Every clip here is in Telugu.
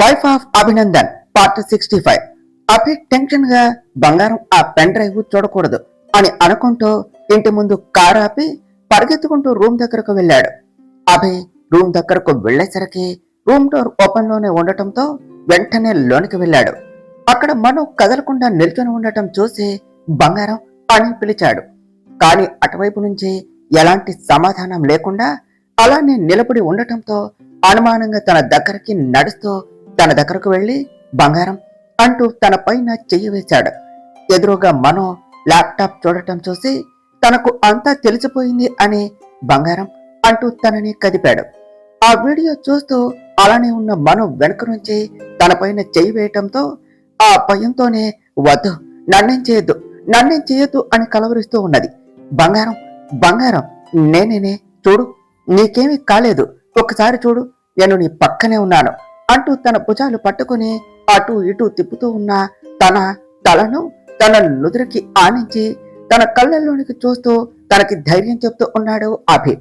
Wife of Abhinandan part 65. Abhi tension గా బంగారం ఆ పెన్ డ్రైవ్ చూడకూడదు అని అనుకుంటూ ఇంటి ముందు కారు ఆపి పరిగెత్తుకుంటూ రూమ్ దగ్గరకు వెళ్ళాడు. అభి రూమ్ దగ్గరకు వెళ్లేసరికి రూమ్ డోర్ ఓపెన్ లోనే ఉండటంతో వెంటనే లోనికి వెళ్ళాడు. అక్కడ మను కదలకుండా నిల్చొని ఉండటం చూసి బంగారం అని పిలిచాడు. కాని అటువైపు నుంచి ఎలాంటి సమాధానం లేకుండా అలానే నిలబడి ఉండటంతో అనుమానంగా తన దగ్గరికి నడుస్తూ తన దగ్గరకు వెళ్లి బంగారం అంటూ తన పైన చెయ్యి వేశాడు. ఎదురుగా మనో ల్యాప్టాప్ చూడటం చూసి తనకు అంతా తెలిసిపోయింది అని బంగారం అంటూ తనని కదిపాడు. ఆ వీడియో చూస్తూ అలానే ఉన్న మనో వెనుక నుంచి తన పైన చెయ్యి వేయటంతో ఆ భయంతోనే వద్దు నన్నేం చేయొద్దు అని కలవరిస్తూ ఉన్నది. బంగారం బంగారం నేనేనే, చూడు నీకేమీ కాలేదు, ఒక్కసారి చూడు నేను నీ పక్కనే ఉన్నాను అంటూ తన భుజాలు పట్టుకుని అటు ఇటు తిప్పుతూ ఉన్న తన తలను తన నుదురికి ఆనించి తన కళ్ళల్లోనికి చూస్తూ తనకి ధైర్యం చెప్తూ ఉన్నాడు అభి.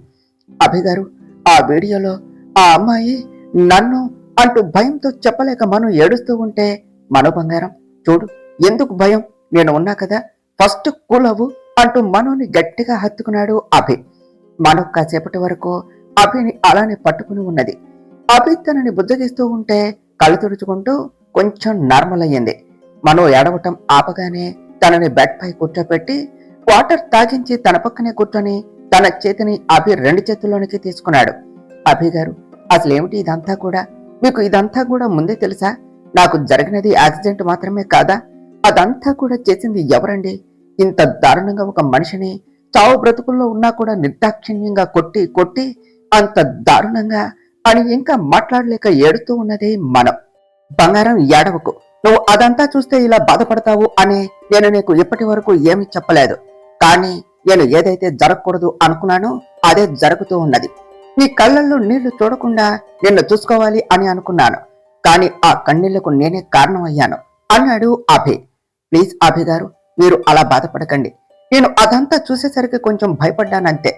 అభి గారు, ఆ వీడియోలో ఆ అమ్మాయి నన్ను అంటూ భయంతో చెప్పలేక మను ఏడుస్తూ ఉంటే, మను బంగారం చూడు ఎందుకు భయం, నేను ఉన్నా కదా, ఫస్ట్ కూల్ అవ్వు అంటూ మనోని గట్టిగా హత్తుకున్నాడు అభి. మను కాసేపటి వరకు అభిని అలానే పట్టుకుని ఉన్నది. అభి తనని బుజ్జగిస్తూ ఉంటే కళ్ళు తుడుచుకుంటూ కొంచెం నార్మల్ అయ్యింది. మనో ఏడవటం ఆపగానే తనని బెడ్ పై కూర్చోపెట్టి వాటర్ తాగించి తన పక్కనే కూర్చొని తన చేతిని అభి 2 చేతుల్లోనికి తీసుకున్నాడు. అభి గారు, అసలేమిటి ఇదంతా కూడా, మీకు ఇదంతా కూడా ముందే తెలుసా? నాకు జరిగినది యాక్సిడెంట్ మాత్రమే కాదా? అదంతా కూడా చేసింది ఎవరండి? ఇంత దారుణంగా ఒక మనిషిని చావు బ్రతుకుల్లో ఉన్నా కూడా నిర్దాక్షిణ్యంగా కొట్టి అంత దారుణంగా అని ఇంకా మాట్లాడలేక ఏడుతూ ఉన్నది మనం. బంగారం ఏడవకు, నువ్వు అదంతా చూస్తే ఇలా బాధపడతావు అని నేను నీకు ఇప్పటి వరకు ఏమీ చెప్పలేదు. కానీ నేను ఏదైతే జరగకూడదు అనుకున్నానో అదే జరుగుతూ ఉన్నది. నీ కళ్ళల్లో నీళ్లు చూడకుండా నిన్ను చూసుకోవాలి అని అనుకున్నాను, కానీ ఆ కన్నీళ్లకు నేనే కారణం అయ్యాను అన్నాడు అభి. ప్లీజ్ అభి గారు, మీరు అలా బాధపడకండి. నేను అదంతా చూసేసరికి కొంచెం భయపడ్డానంతే,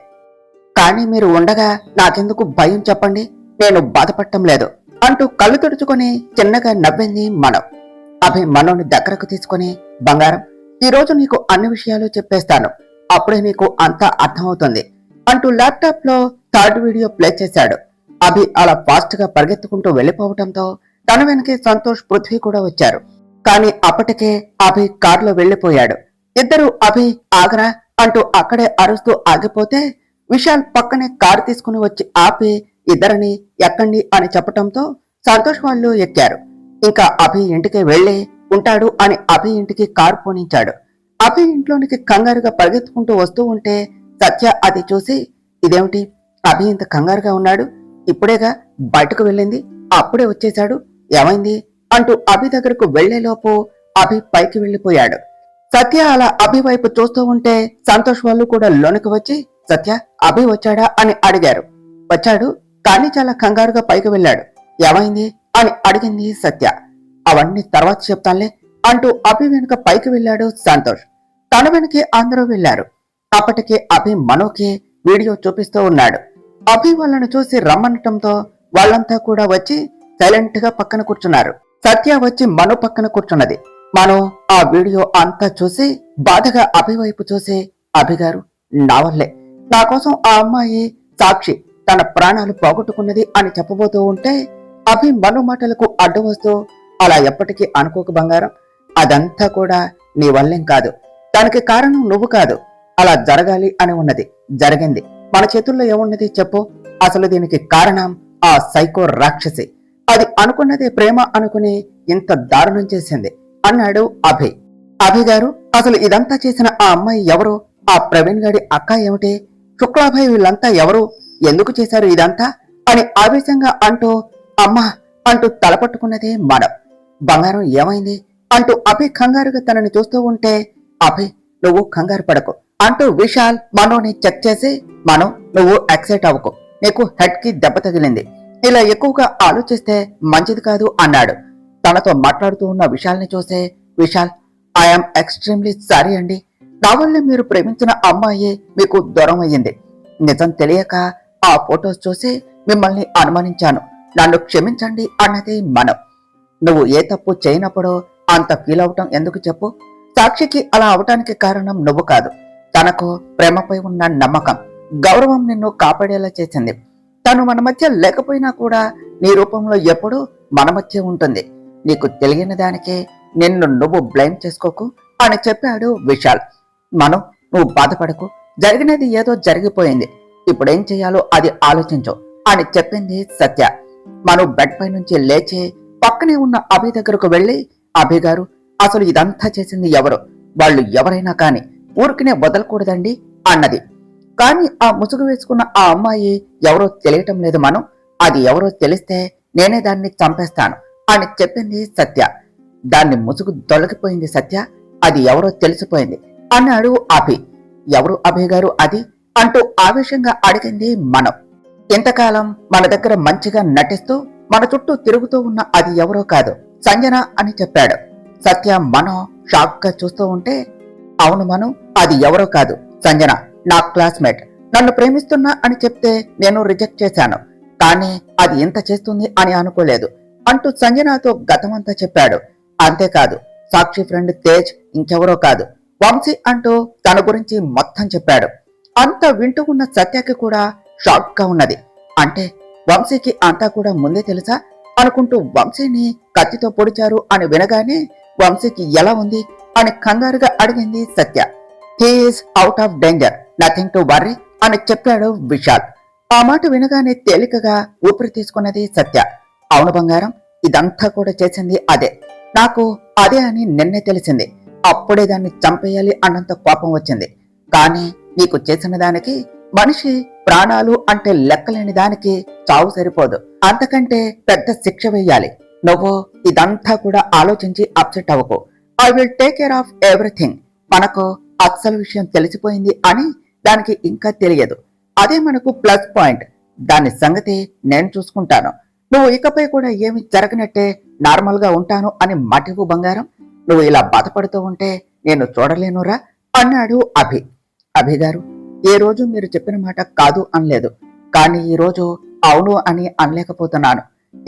కానీ మీరు ఉండగా నాకెందుకు భయం చెప్పండి, నేను బాధపడటం లేదు అంటూ కళ్ళు తుడుచుకొని చిన్నగా నవ్వింది మనం. అభి మనోని దగ్గరకు తీసుకుని, బంగారం ఈరోజు నీకు అన్ని విషయాలు చెప్పేస్తాను, అప్పుడే నీకు అంతా అర్థమవుతుంది అంటూ ల్యాప్టాప్ లో 3rd వీడియో ప్లే చేశాడు. అభి అలా ఫాస్ట్ గా పరిగెత్తుకుంటూ వెళ్లిపోవటంతో తన వెనకే సంతోష్, పృథ్వీ కూడా వచ్చారు. కానీ అప్పటికే అభి కారులో వెళ్లిపోయాడు. ఇద్దరు అభి ఆగరా అంటూ అక్కడే అరుస్తూ ఆగిపోతే విశాల్ పక్కనే కారు తీసుకుని వచ్చి ఆపి ఇద్దరిని ఎక్కండి అని చెప్పటంతో సంతోష్ వాళ్ళు ఎక్కారు. ఇంకా అభి ఇంటికి వెళ్లి ఉంటాడు అని అభి ఇంటికి కారు పోనించాడు. అభి ఇంట్లోనికి కంగారుగా పరిగెత్తుకుంటూ వస్తూ ఉంటే సత్య అది చూసి, ఇదేమిటి అభి ఇంత కంగారుగా ఉన్నాడు, ఇప్పుడేగా బయటకు వెళ్ళింది, అప్పుడే వచ్చేశాడు, ఏమైంది అంటూ అభి దగ్గరకు వెళ్లేలోపు అభి పైకి వెళ్లిపోయాడు. సత్య అలా అభి వైపు చూస్తూ ఉంటే సంతోష్ వాళ్ళు కూడా లోనికి వచ్చి, సత్య అభి వచ్చాడా అని అడిగారు. వచ్చాడు, కానీ చాలా కంగారుగా పైకి వెళ్ళాడు, ఏమైంది అని అడిగింది సత్య. అవన్నీ తర్వాత చెప్తానులే అంటూ అభి వెనుక పైకి వెళ్ళాడు సంతోష్. తన వెనకే అందరూ వెళ్లారు. అప్పటికే అభి మనోకి వీడియో చూపిస్తూ ఉన్నాడు. అభి వాళ్ళను చూసి రమ్మనటంతో వాళ్ళంతా కూడా వచ్చి సైలెంట్ గా పక్కన కూర్చున్నారు. సత్య వచ్చి మను పక్కన కూర్చున్నది. మను ఆ వీడియో అంతా చూసి బాధగా అభి వైపు చూసి, అభి గారు నా వల్లే, నా కోసం ఆ అమ్మాయి సాక్షి తన ప్రాణాలు పోగొట్టుకున్నది అని చెప్పబోతూ ఉంటే అభి మను మాటలకు అడ్డు వస్తూ, అలా ఎప్పటికీ అనుకోకు బంగారం, అదంతా కూడా నీ వల్లేం కాదు, దానికి కారణం నువ్వు కాదు, అలా జరగాలి అని ఉన్నది, జరిగింది, మన చేతుల్లో ఏమున్నది చెప్పు, అసలు దీనికి కారణం ఆ సైకో రాక్షసి, అది అనుకున్నదే ప్రేమ అనుకుని ఇంత దారుణం చేసింది అన్నాడు అభి. అభి గారు, అసలు ఇదంతా చేసిన ఆ అమ్మాయి ఎవరు, ఆ ప్రవీణ్ గాడి అక్క ఏమిటి, శుక్లాభాయ్ వీళ్ళంతా ఎవరు, ఎందుకు చేశారు ఇదంతా అని ఆవేశంగా అంటూ అమ్మా అంటూ తలపట్టుకున్నదే మనం. బంగారం ఏమైంది అంటూ అభి కంగారుగా తనని చూస్తూ ఉంటే, అభి నువ్వు కంగారు పడకు అంటూ విశాల్ మనోని చెక్ చేసి, మనో నువ్వు ఎక్సైట్ అవ్వకు, నీకు హెడ్ కి దెబ్బ తగిలింది, ఇలా ఎక్కువగా ఆలోచిస్తే మంచిది కాదు అన్నాడు. తనతో మాట్లాడుతూ ఉన్న విశాల్ని చూసే, విశాల్ ఐఎమ్ ఎక్స్ట్రీమ్లీ సారీ అండి, నా వల్లే మీరు ప్రేమించిన అమ్మాయి మీకు దూరం అయ్యింది, నిజం తెలియక ఆ ఫొటోస్ చూసి మిమ్మల్ని అనుమానించాను, నన్ను క్షమించండి అన్నది మనం. నువ్వు ఏ తప్పు చేయనప్పుడో అంత ఫీల్ అవటం ఎందుకు చెప్పు? సాక్షికి అలా అవటానికి కారణం నువ్వు కాదు. తనకు ప్రేమపై ఉన్న నమ్మకం, గౌరవం నిన్ను కాపాడేలా చేసింది. తను మన మధ్య లేకపోయినా కూడా నీ రూపంలో ఎప్పుడూ మన మధ్య ఉంటుంది. నీకు తెలియని దానికే నిన్ను నువ్వు బ్లేమ్ చేసుకోకు అని చెప్పాడు విశాల్. మను, నువ్వు బాధపడకు, జరిగినది ఏదో జరిగిపోయింది. ఇప్పుడేం చెయ్యాలో అది ఆలోచించు అని చెప్పింది సత్య. మను బెడ్ పై నుంచి లేచి పక్కనే ఉన్న అభి దగ్గరకు వెళ్లి, అభి గారు, అసలు ఇదంతా చేసింది ఎవరు? వాళ్ళు ఎవరైనా కాని ఊరికినే వదలకూడదండి అన్నది. కాని ఆ ముసుగు వేసుకున్న ఆ అమ్మాయి ఎవరో తెలియటం లేదు మను. అది ఎవరో తెలిస్తే నేనే దాన్ని చంపేస్తాను అని చెప్పింది సత్య. దాన్ని ముసుగు తొలగిపోయింది సత్య, అది ఎవరో తెలిసిపోయింది అన్నాడు అభి. ఎవరు అభి గారు అది అంటూ ఆవేశంగా అడిగింది మనం. ఇంతకాలం మన దగ్గర మంచిగా నటిస్తూ మన చుట్టూ తిరుగుతూ ఉన్న అది ఎవరో కాదు, సంజన అని చెప్పాడు. సత్య మనం షాక్ గా చూస్తూ ఉంటే, అవును మను, అది ఎవరో కాదు, సంజన, నా క్లాస్మేట్. నన్ను ప్రేమిస్తున్నా అని చెప్తే నేను రిజెక్ట్ చేశాను, కానీ అది ఇంత చేస్తుంది అని అనుకోలేదు అంటూ సంజనతో గతమంతా చెప్పాడు. అంతేకాదు, సాక్షి ఫ్రెండ్ తేజ్ ఇంకెవరో కాదు, వంశీ అంటూ తన గురించి మొత్తం చెప్పాడు. అంతా వింటూ ఉన్న సత్యకి కూడా షాక్ గా ఉన్నది. అంటే వంశీకి అంతా కూడా ముందే తెలుసా అనుకుంటూ వంశీని కత్తితో పొడిచారు అని వినగానే వంశీకి ఎలా ఉంది అని కంగారుగా అడిగింది Satya. He is out of danger, nothing to worry అని చెప్పాడు విశాల్. ఆ మాట వినగానే తేలికగా ఊపిరి తీసుకున్నది సత్య. అవును బంగారం, ఇదంతా కూడా చేసింది అదే. నాకు అదే అని నిన్నే తెలిసింది. అప్పుడే దాన్ని చంపేయాలి అన్నంత కోపం వచ్చింది. కానీ నీకు చేసిన దానికి, మనిషి ప్రాణాలు అంటే లెక్కలేని దానికి చావు సరిపోదు, అంతకంటే పెద్ద శిక్ష వేయాలి. నువ్వు ఇదంతా కూడా ఆలోచించి అప్సెట్ అవ్వకు. I will take care of everything. మనకు అసలు విషయం తెలిసిపోయింది అని దానికి ఇంకా తెలియదు. అదే మనకు ప్లస్ పాయింట్. దాని సంగతి నేను చూసుకుంటాను. నువ్వు ఇకపై కూడా ఏమి జరగనట్టే నార్మల్ గా ఉంటాను అని మాటివు బంగారం. నువ్వు ఇలా బాధపడుతూ ఉంటే నేను చూడలేనురా అన్నాడు అభి. అభి గారు, ఏ రోజు మీరు చెప్పిన మాట కాదు అనలేదు, కానీ ఈ రోజు అవును అని అనలేకపోతున్నాను.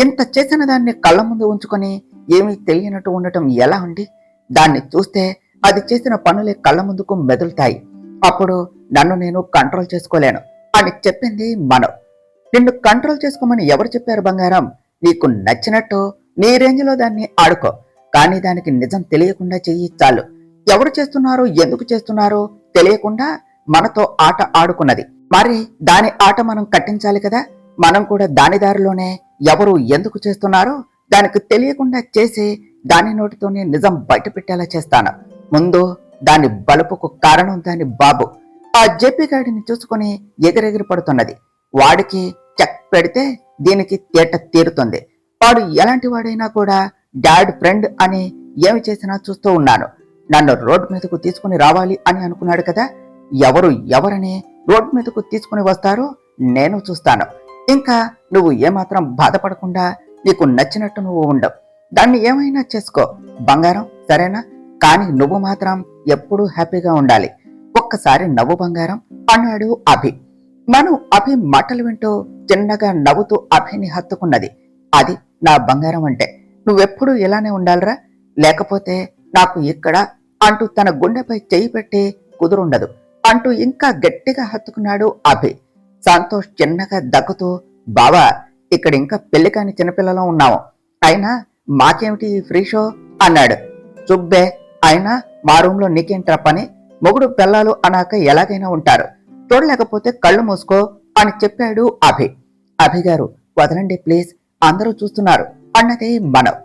ఇంత చేసిన దాన్ని కళ్ళ ముందు ఉంచుకొని ఏమీ తెలియనట్టు ఉండటం ఎలా అండి? దాన్ని చూస్తే అది చేసిన పనులే కళ్ళ ముందుకు మెదులుతాయి. అప్పుడు నన్ను నేను కంట్రోల్ చేసుకోలేను అని చెప్పింది మనం. నిన్ను కంట్రోల్ చేసుకోమని ఎవరు చెప్పారు బంగారం? నీకు నచ్చినట్టు నీ రేంజ్లో దాన్ని ఆడుకో, కానీ దానికి నిజం తెలియకుండా చెయ్యి చాలు. ఎవరు చేస్తున్నారో ఎందుకు చేస్తున్నారో తెలియకుండా మనతో ఆట ఆడుకున్నది. మరి దాని ఆట మనం కట్టించాలి కదా. మనం కూడా దాని దారిలోనే ఎవరు ఎందుకు చేస్తున్నారో దానికి తెలియకుండా చేసి దాని నోటితోనే నిజం బయట పెట్టేలా చేస్తాను. ముందు దాని బలుపుకు కారణం దాని బాబు. ఆ జేపీ గాడిని చూసుకుని ఎగిరెగిరి పడుతున్నది. వాడికి చెక్ పెడితే దీనికి తేట తీరుతుంది. వాడు ఎలాంటి వాడైనా కూడా డాడ్ ఫ్రెండ్ అని ఏమి చేసినా చూస్తూ ఉన్నాను. నన్ను రోడ్డు మీదకు తీసుకుని రావాలి అని అనుకున్నాడు కదా. ఎవరు ఎవరని రోడ్డు మీదకు తీసుకుని వస్తారో నేను చూస్తాను. ఇంకా నువ్వు ఏమాత్రం బాధపడకుండా నీకు నచ్చినట్టు నువ్వు ఉండవు. దాన్ని ఏమైనా చేసుకో బంగారం, సరేనా? కానీ నువ్వు మాత్రం ఎప్పుడూ హ్యాపీగా ఉండాలి. ఒక్కసారి నవ్వు బంగారం అన్నాడు అభి. మనం అభి మాటలు వింటూ చిన్నగా నవ్వుతూ అభిని హత్తుకున్నది. అది నా బంగారం అంటే నువ్వెప్పుడూ ఇలానే ఉండాలిరా, లేకపోతే నాకు ఇక్కడ అంటూ తన గుండెపై చెయ్యి పెట్టి కుదురుండదు అంటూ ఇంకా గట్టిగా హత్తుకున్నాడు అభి. సంతోష్ చిన్నగా దగ్గుతూ, బావా, ఇక్కడ ఇంకా పెళ్లి కాని చిన్నపిల్లలో ఉన్నాము, అయినా మాకేమిటి ఈ ఫ్రీ షో అన్నాడు. చుబ్బే, అయినా మా రూంలో నీకేంట్రా పని? మొగుడు పిల్లలు అన్నాక ఎలాగైనా ఉంటారు, చూడలేకపోతే కళ్ళు మూసుకో అని చెప్పాడు అభి. అభి గారు, వదలండి ప్లీజ్, అందరూ చూస్తున్నారు అన్నది మనం.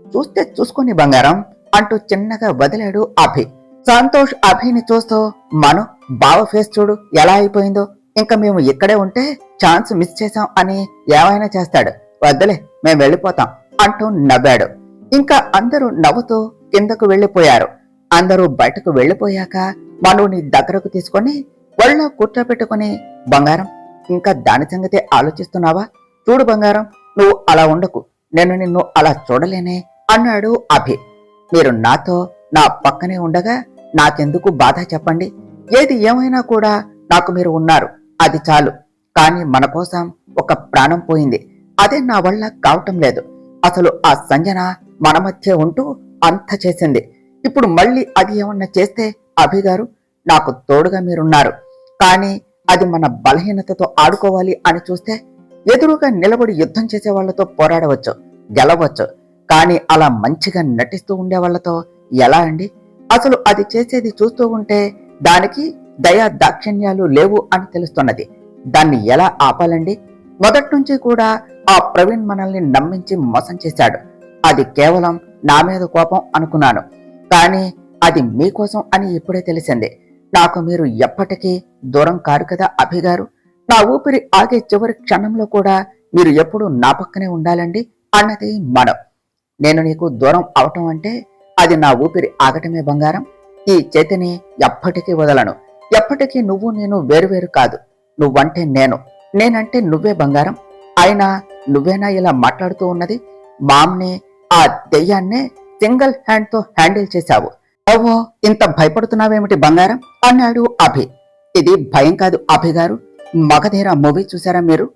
చూస్తే చూసుకొని బంగారం అంటూ చిన్నగా వదిలాడు అభి. సంతోష్ అభిని చూస్తూ, మను బావ ఫేస్ చూడు ఎలా అయిపోయిందో, ఇంకా మేము ఇక్కడే ఉంటే ఛాన్స్ మిస్ చేశాం అని ఏమైనా చేస్తాడు, వద్దలే మేం వెళ్ళిపోతాం అంటూ నవ్వాడు. ఇంకా అందరూ నవ్వుతూ కిందకు వెళ్లిపోయారు. అందరూ బయటకు వెళ్లిపోయాక మనుని దగ్గరకు తీసుకొని ఒళ్ళో కూర్చోపెట్టుకుని, బంగారం, ఇంకా దాని సంగతే ఆలోచిస్తున్నావా? చూడు బంగారం, నువ్వు అలా ఉండకు, నేను నిన్ను అలా చూడలేనే అన్నాడు అభి. మీరు నాతో నా పక్కనే ఉండగా నాకెందుకు బాధ చెప్పండి? ఏది ఏమైనా కూడా నాకు మీరు ఉన్నారు, అది చాలు. కానీ మన కోసం ఒక ప్రాణం పోయింది, అదే నా వల్ల కావటం లేదు. అసలు ఆ సంజన మన మధ్య ఉంటూ అంత చేసింది. ఇప్పుడు మళ్ళీ అది ఏమన్నా చేస్తే అభిగారు, నాకు తోడుగా మీరున్నారు, కానీ అది మన బలహీనతతో ఆడుకోవాలి అని చూస్తే ఎదురుగా నిలబడి యుద్ధం చేసే వాళ్లతో పోరాడవచ్చు, గెలవచ్చు, కానీ అలా మంచిగా నటిస్తూ ఉండే వాళ్లతో ఎలా అండి? అసలు అది చేసేది చూస్తూ ఉంటే దానికి దయా దాక్షిణ్యాలు లేవు అని తెలుస్తున్నది. దాన్ని ఎలా ఆపాలండి? మొదటి నుంచి కూడా ఆ ప్రవీణ్ మనల్ని నమ్మించి మోసం చేశాడు. అది కేవలం నా మీద కోపం అనుకున్నాను, కానీ అది మీకోసం అని ఇప్పుడే తెలిసింది. నాకు మీరు ఎప్పటికీ దూరం కారు కదా అభిగారు. నా ఊపిరి ఆగే చివరి క్షణంలో కూడా మీరు ఎప్పుడు నా పక్కనే ఉండాలండి అన్నది మనం. నేను నీకు దూరం అవటం అంటే అది నా ఊపిరి ఆగటమే బంగారం. ఈ చేతిని ఎప్పటికీ వదలను. ఎప్పటికీ నువ్వు నేను వేరువేరు కాదు. నువ్వంటే నేను, నేనంటే నువ్వే బంగారం. అయినా నువ్వేనా ఇలా మాట్లాడుతూ ఉన్నది? మామ్ని, ఆ దెయ్యాన్నే సింగిల్ హ్యాండ్ తో హ్యాండిల్ చేశావు. ఓవో, ఇంత భయపడుతున్నావేమిటి బంగారం అన్నాడు అభి. ఇది భయం కాదు అభిగారు. మగధీర మూవీ చూసారా మీరు?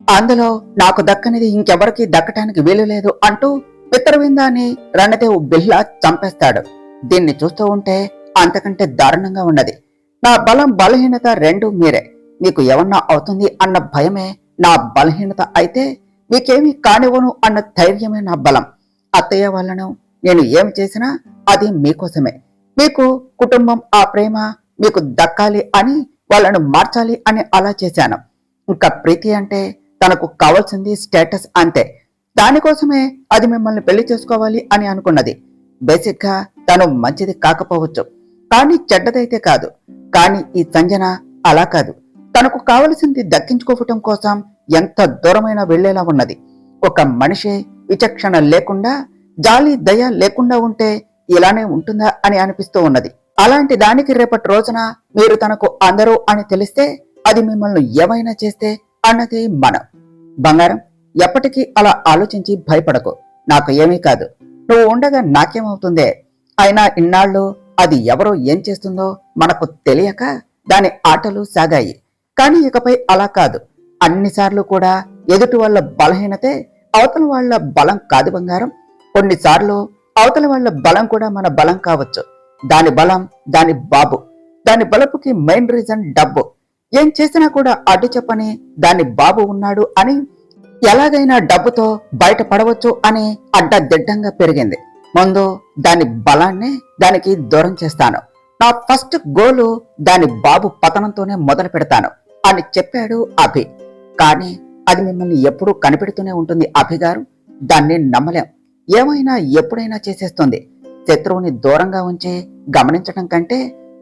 అందులో నాకు దక్కనిది ఇంకెవరికి దక్కటానికి వీలు లేదు అంటూ మిత్రవిందాన్ని రణదేవ్ బిల్లా చంపేస్తాడు. దీన్ని చూస్తూ ఉంటే అంతకంటే దారుణంగా ఉన్నది. నా బలం బలహీనత రెండూ మీరే. మీకు ఏమన్నా అవుతుంది అన్న భయమే నా బలహీనత అయితే మీకేమీ కానివ్వను అన్న ధైర్యమే నా బలం. అత్తయ్య వాళ్ళను నేను ఏం చేసినా అది మీకోసమే. మీకు కుటుంబం, ఆ ప్రేమ మీకు దక్కాలి అని, వాళ్ళను మార్చాలి అని అలా చేశాను. ఇంకా ప్రీతి అంటే తనకు కావాల్సింది స్టేటస్ అంతే. దానికోసమే అది మిమ్మల్ని పెళ్లి చేసుకోవాలి అని అనుకున్నది. బేసిక్ గా తను మంచిది కాకపోవచ్చు, కానీ చెడ్డదైతే కాదు. కానీ ఈ సంజన అలా కాదు. తనకు కావలసింది దక్కించుకోవటం కోసం ఎంత దూరమైనా వెళ్లేలా ఉన్నది. ఒక మనిషి విచక్షణ లేకుండా, జాలి దయ లేకుండా ఉంటే ఇలానే ఉంటుందా అని అనిపిస్తూ ఉన్నది. అలాంటి దానికి రేపటి రోజున మీరు తనకు అందరూ అని తెలిస్తే అది మిమ్మల్ని ఏమైనా చేస్తే అన్నది మనం. బంగారం, ఎప్పటికీ అలా ఆలోచించి భయపడకు. నాకు ఏమీ కాదు. నువ్వు ఉండగా నాకేమవుతుందే? అయినా ఇన్నాళ్ళు అది ఎవరో ఏం చేస్తుందో మనకు తెలియక దాని ఆటలు సాగాయి. కానీ ఇకపై అలా కాదు. అన్నిసార్లు కూడా ఎదుటి వాళ్ళ బలహీనతే అవతల వాళ్ళ బలం కాదు బంగారం. కొన్నిసార్లు అవతల వాళ్ళ బలం కూడా మన బలం కావచ్చు. దాని బలం దాని బాబు. దాని బలపుకి మెయిన్ రీజన్ డబ్బు. ఏం చేసినా కూడా అడ్డు చెప్పని దాని బాబు ఉన్నాడు అని, ఎలాగైనా డబ్బుతో బయటపడవచ్చు అని అడ్డదిడ్డంగా పెరిగింది. ముందు దాని బలాన్ని దానికి దూరం చేస్తాను. నా ఫస్ట్ గోలు దాని బాబు పతనంతోనే మొదలు పెడతాను అని చెప్పాడు అభి. కానీ అది మిమ్మల్ని ఎప్పుడూ కనిపెడుతూనే ఉంటుంది అభిగారు. దాన్ని నమ్మలేం. ఏమైనా ఎప్పుడైనా చేసేస్తుంది. శత్రువుని దూరంగా ఉంచి గమనించడం కంటే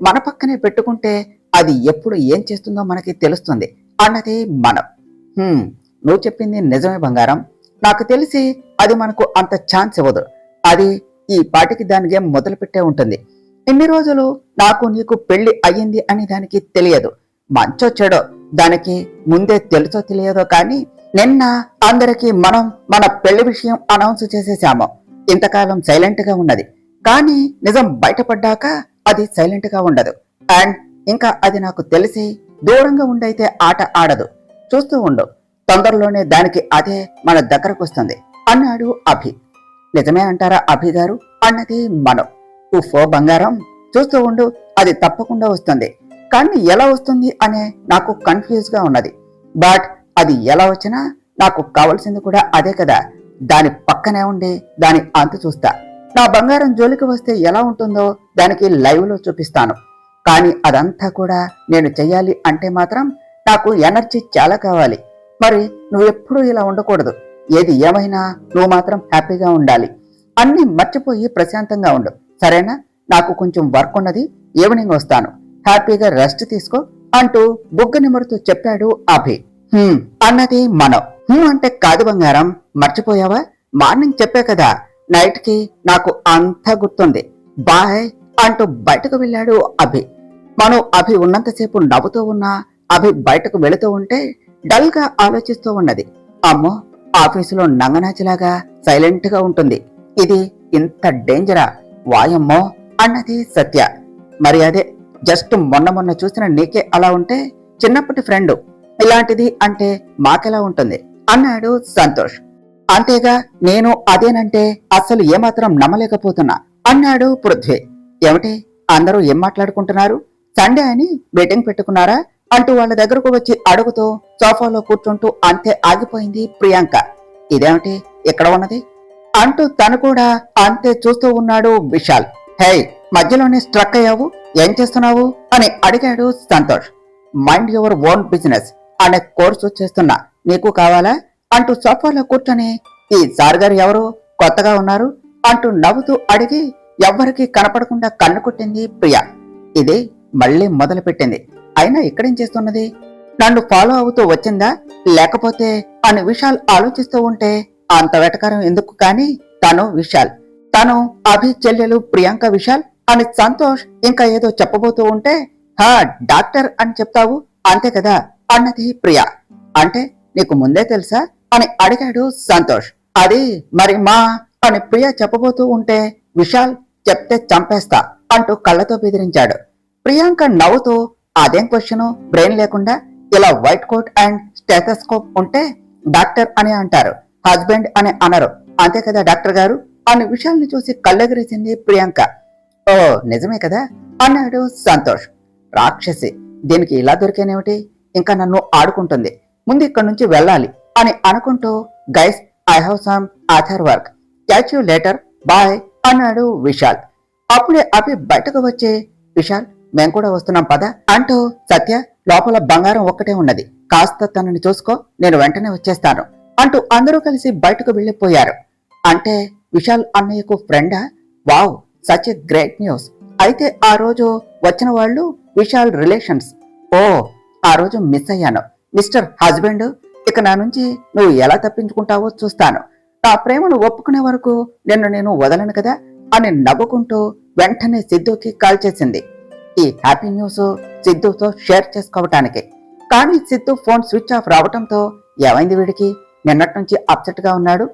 మన పక్కనే పెట్టుకుంటే అది ఎప్పుడు ఏం చేస్తుందో మనకి తెలుస్తుంది అన్నది మనం. నువ్వు చెప్పింది నిజమే బంగారం. నాకు తెలిసి అది మనకు అంత ఛాన్స్ ఇవ్వదు. అది ఈ పాటికి దాని గేమ్ మొదలు పెట్టే ఉంటుంది. ఇన్ని రోజులు నాకు నీకు పెళ్లి అయ్యింది అని దానికి తెలియదు. మంచో చెడో దానికి ముందే తెలుసో తెలియదో, కానీ నిన్న అందరికీ మనం మన పెళ్లి విషయం అనౌన్స్ చేసేసాము. ఇంతకాలం సైలెంట్ గా ఉన్నది, కానీ నిజం బయటపడ్డాక అది సైలెంట్ గా ఉండదు. అండ్ ఇంకా అది నాకు తెలిసి దూరంగా ఉండైతే ఆట ఆడదు. చూస్తూ ఉండు, తొందరలోనే దానికి అదే మన దగ్గరకు వస్తుంది అన్నాడు అభి. నిజమే అంటారా అభి గారు అన్నది మనం. ఉఫో బంగారం, చూస్తూ ఉండు, అది తప్పకుండా వస్తుంది. కానీ ఎలా వస్తుంది అనే నాకు కన్ఫ్యూజ్ గా ఉన్నది. బట్ అది ఎలా వచ్చినా నాకు కావాల్సింది కూడా అదే కదా. దాని పక్కనే ఉండి దాని అంతు చూస్తా. నా బంగారం జోలికి వస్తే ఎలా ఉంటుందో దానికి లైవ్ లో చూపిస్తాను. కానీ అదంతా కూడా నేను చెయ్యాలి అంటే మాత్రం నాకు ఎనర్జీ చాలా కావాలి. మరి నువ్వెప్పుడూ ఇలా ఉండకూడదు. ఏది ఏమైనా నువ్వు మాత్రం హ్యాపీగా ఉండాలి. అన్ని మర్చిపోయి ప్రశాంతంగా ఉండు, సరేనా? నాకు కొంచెం వర్క్ ఉన్నది, ఈవినింగ్ వస్తాను. హ్యాపీగా రెస్ట్ తీసుకో అంటూ బుగ్గ నిమురుతూ చెప్పాడు అభి. అన్నది మనం. అంటే కాదు బంగారం, మర్చిపోయావా? మార్నింగ్ చెప్పే కదా, నైట్ కి నాకు అంతా గుర్తుంది, బాయ్ అంటూ బయటకు వెళ్ళాడు అభి. మనం అభి ఉన్నంతసేపు నవ్వుతూ ఉన్నా అభి బయటకు వెళుతూ ఉంటే డల్ గా ఆలోచిస్తూ ఉన్నది. అమ్మో, ఆఫీసులో నంగనాచిలాగా సైలెంట్ గా ఉంటుంది, ఇది ఇంత డేంజరా వాయమ్మో అన్నది సత్య. మరి అదే, జస్ట్ మొన్న చూసిన నీకే అలా ఉంటే చిన్నప్పటి ఫ్రెండ్ ఇలాంటిది అంటే మాకెలా ఉంటుంది అన్నాడు సంతోష్. అంతేగా నేను అదేనంటే అస్సలు ఏమాత్రం నమ్మలేకపోతున్నా అన్నాడు పృథ్వీ. ఏమిటి అందరూ ఏం మాట్లాడుకుంటున్నారు? సండే అని మీటింగ్ పెట్టుకున్నారా అంటూ వాళ్ళ దగ్గరకు వచ్చి అడుగుతూ సోఫాలో కూర్చుంటూ అంతే ఆగిపోయింది ప్రియాంక. ఇదేమిటి ఇక్కడ ఉన్నది అంటూ తను కూడా అంతే చూస్తూ ఉన్నాడు విశాల్. హే, మధ్యలోనే స్ట్రక్ అయ్యావు, ఏం చేస్తున్నావు అని అడిగాడు Santosh. Mind your own business అనే కోర్సు చేస్తున్నా, నీకు కావాలా అంటూ సోఫాలో కూర్చొని ఈ సార్ గారు ఎవరు కొత్తగా ఉన్నారు అంటూ నవ్వుతూ అడిగి ఎవ్వరికీ కనపడకుండా కన్ను కొట్టింది ప్రియా. ఇది మళ్ళీ మొదలు పెట్టింది. అయినా ఇక్కడేం చేస్తున్నది? నన్ను ఫాలో అవుతూ వచ్చిందా లేకపోతే అని విశాల్ ఆలోచిస్తూ ఉంటే అంత వెటకారం ఎందుకు కాని తను విశాల్, తను అభి చెల్లెలు ప్రియాంక విశాల్ అని సంతోష్ ఇంకా ఏదో చెప్పబోతూ ఉంటే హా డాక్టర్ అని చెప్తావు అంతే కదా అన్నది ప్రియా. అంటే నీకు ముందే తెలుసా అని అడిగాడు సంతోష్. అది మరి మా అని ప్రియా చెప్పబోతూ ఉంటే విశాల్ చెప్తే చంపేస్తా అంటూ కళ్ళతో బెదిరించాడు. ప్రియాంక నవ్వుతూ అదేం క్వశ్చను, బ్రెయిన్ లేకుండా ఇలా వైట్ కోట్ అండ్ స్టెథోస్కోప్ ఉంటే డాక్టర్ అని అంటారు, హస్బెండ్ అని అనరు, అంతే కదా డాక్టర్ గారు అని విశాల్ని చూసి కళ్ళెగిరేసింది ప్రియాంక. ఓ నిజమే కదా అన్నాడు సంతోష్. రాక్షసి, దీనికి ఇలా దొరికేనేమిటి, ఇంకా నన్ను ఆడుకుంటుంది, ముందు ఇక్కడి నుంచి వెళ్ళాలి అని అనుకుంటూ guys I have some other work, catch you later, bye అన్నాడు విశాల్. అప్పుడే అభి బయటకు వచ్చే విశాల్ మేం కూడా వస్తున్నాం పద అంటూ సత్య లోపల బంగారం ఒక్కటే ఉన్నది, కాస్త తనని చూసుకో, నేను వెంటనే వచ్చేస్తాను అంటూ అందరూ కలిసి బయటకు వెళ్లిపోయారు. అంటే విశాల్ అన్నయ్యకు ఫ్రెండా? Wow, such a great news. అయితే ఆ రోజు వచ్చిన వాళ్ళు విశాల్ రిలేషన్స్. ఓ, ఆ రోజు మిస్ అయ్యాను మిస్టర్ హస్బెండ్, ఇక నా నుంచి నువ్వు ఎలా తప్పించుకుంటావో చూస్తాను, నా ప్రేమను ఒప్పుకునే వరకు నిన్ను నేను వదలను కదా అని నవ్వుకుంటూ వెంటనే సిద్ధుకి కాల్ చేసింది. ఈ హ్యాపీ న్యూస్ సిద్ధుతో షేర్ చేసుకోవటానికి. కానీ సిద్ధు ఫోన్ స్విచ్ ఆఫ్ రావటంతో ఏమైంది వీడికి, నిన్నటి నుంచి అప్సెట్ గా ఉన్నాడు,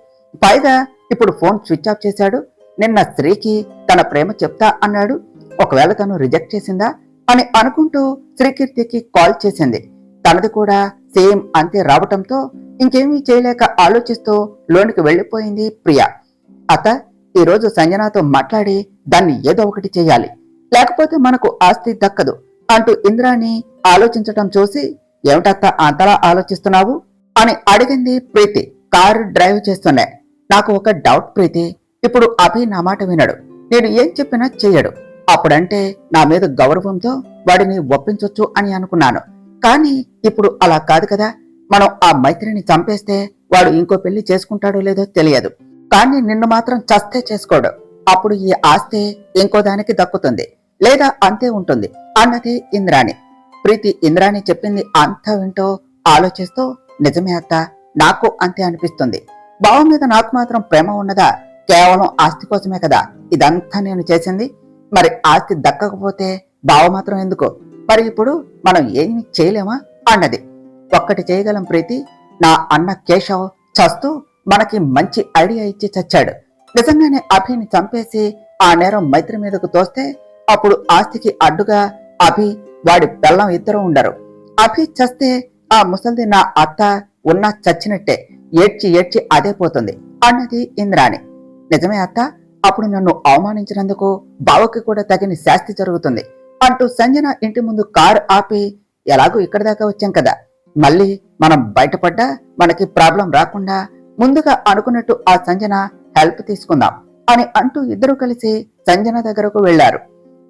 పైగా ఇప్పుడు ఫోన్ స్విచ్ ఆఫ్ చేశాడు. నిన్న శ్రీకి తన ప్రేమ చెప్తా అన్నాడు, ఒకవేళ తను రిజెక్ట్ చేసిందా అని అనుకుంటూ శ్రీకీర్తికి కాల్ చేసింది. తనది కూడా సేమ్ అంతే రావటంతో ఇంకేమీ చేయలేక ఆలోచిస్తూ లోనికి వెళ్లిపోయింది ప్రియా. అత్త, ఈరోజు సంజనాతో మాట్లాడి దాన్ని ఏదో ఒకటి చేయాలి, లేకపోతే మనకు ఆస్తి దక్కదు అంటూ ఇంద్రాని ఆలోచించటం చూసి ఏమిటత్త అంతలా ఆలోచిస్తున్నావు అని అడిగింది ప్రీతి కారు డ్రైవ్ చేస్తూనే. నాకు ఒక డౌట్ ప్రీతి, ఇప్పుడు అభి నా మాట వినడు, నేను ఏం చెప్పినా చెయ్యడు, అప్పుడంటే నా మీద గౌరవంతో వాడిని ఒప్పించొచ్చు అని అనుకున్నాను. కానీ ఇప్పుడు అలా కాదు కదా, మనం ఆ మైత్రిని చంపేస్తే వాడు ఇంకో పెళ్లి చేసుకుంటాడో లేదో తెలియదు, కానీ నిన్ను మాత్రం చస్తే చేసుకోడు, అప్పుడు ఈ ఆస్తి ఇంకో దానికి దక్కుతుంది లేదా అంతే ఉంటుంది అన్నది ఇంద్రాణి. ప్రీతి ఇంద్రాణి చెప్పింది అంతా వింటూ ఆలోచిస్తూ నిజమే అత్త, నాకు అంతే అనిపిస్తుంది, బావ మీద నాకు మాత్రం ప్రేమ ఉన్నదా, కేవలం ఆస్తి కోసమే కదా ఇదంతా నేను చేసింది, మరి ఆస్తి దక్కకపోతే బావ మాత్రం ఎందుకు, మరి ఇప్పుడు మనం ఏమి చేయలేమా అన్నది. ఒక్కటి చేయగలం ప్రీతి, నా అన్న కేశవ్ చస్తూ మనకి మంచి ఐడియా ఇచ్చి చచ్చాడు, నిజంగానే అభిని చంపేసి ఆ నేరం మైత్రి మీదకు తోస్తే అప్పుడు ఆస్తికి అడ్డుగా అభి వాడి బెల్లం ఇద్దరు ఉండరు, అభి చస్తే ఆ ముసల్ది నా అత్త ఉన్నా చచ్చినట్టే, ఏడ్చి ఏడ్చి అదే పోతుంది అన్నది ఇంద్రాణి. నిజమే అత్త, అప్పుడు నన్ను అవమానించినందుకు బావకి కూడా తగిన శాస్తి జరుగుతుంది అంటూ సంజన ఇంటి ముందు కారు ఆపి, ఎలాగూ ఇక్కడి దాకా వచ్చాం కదా, మళ్ళీ మనం బయటపడ్డా మనకి ప్రాబ్లం రాకుండా ముందుగా అనుకున్నట్టు ఆ సంజన హెల్ప్ తీసుకుందాం అని అంటూ ఇద్దరు కలిసి సంజన దగ్గరకు వెళ్లారు.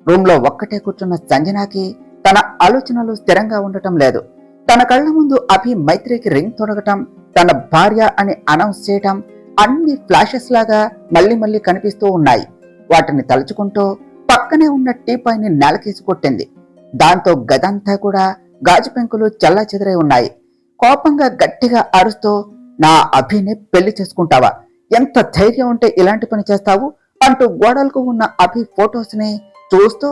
రూమ్ లో ఒక్కటే కూర్చున్న సంజనకి తన ఆలోచనలు స్థిరంగా ఉండటం లేదు. తన కళ్ల ముందు అభి మైత్రికి రింగ్ తొడగటం, తన భార్య అని అనౌన్స్ చేయటం అన్ని ఫ్లాషెస్ లాగా మళ్లీ మళ్లీ కనిపిస్తూ ఉన్నాయి. వాటిని తలుచుకుంటూ పక్కనే ఉన్న టీపాయ్ని నేలకేసి కొట్టింది. దాంతో గదంతా కూడా గాజు పెంకులు చల్లా చెదరై ఉన్నాయి. కోపంగా గట్టిగా అరుస్తూ, నా అభిని పెళ్లి చేసుకుంటావా, ఎంత ధైర్యం ఉంటే ఇలాంటి పని చేస్తావు అంటూ గోడలకు ఉన్న అభి ఫొటోస్ ని చూస్తూ,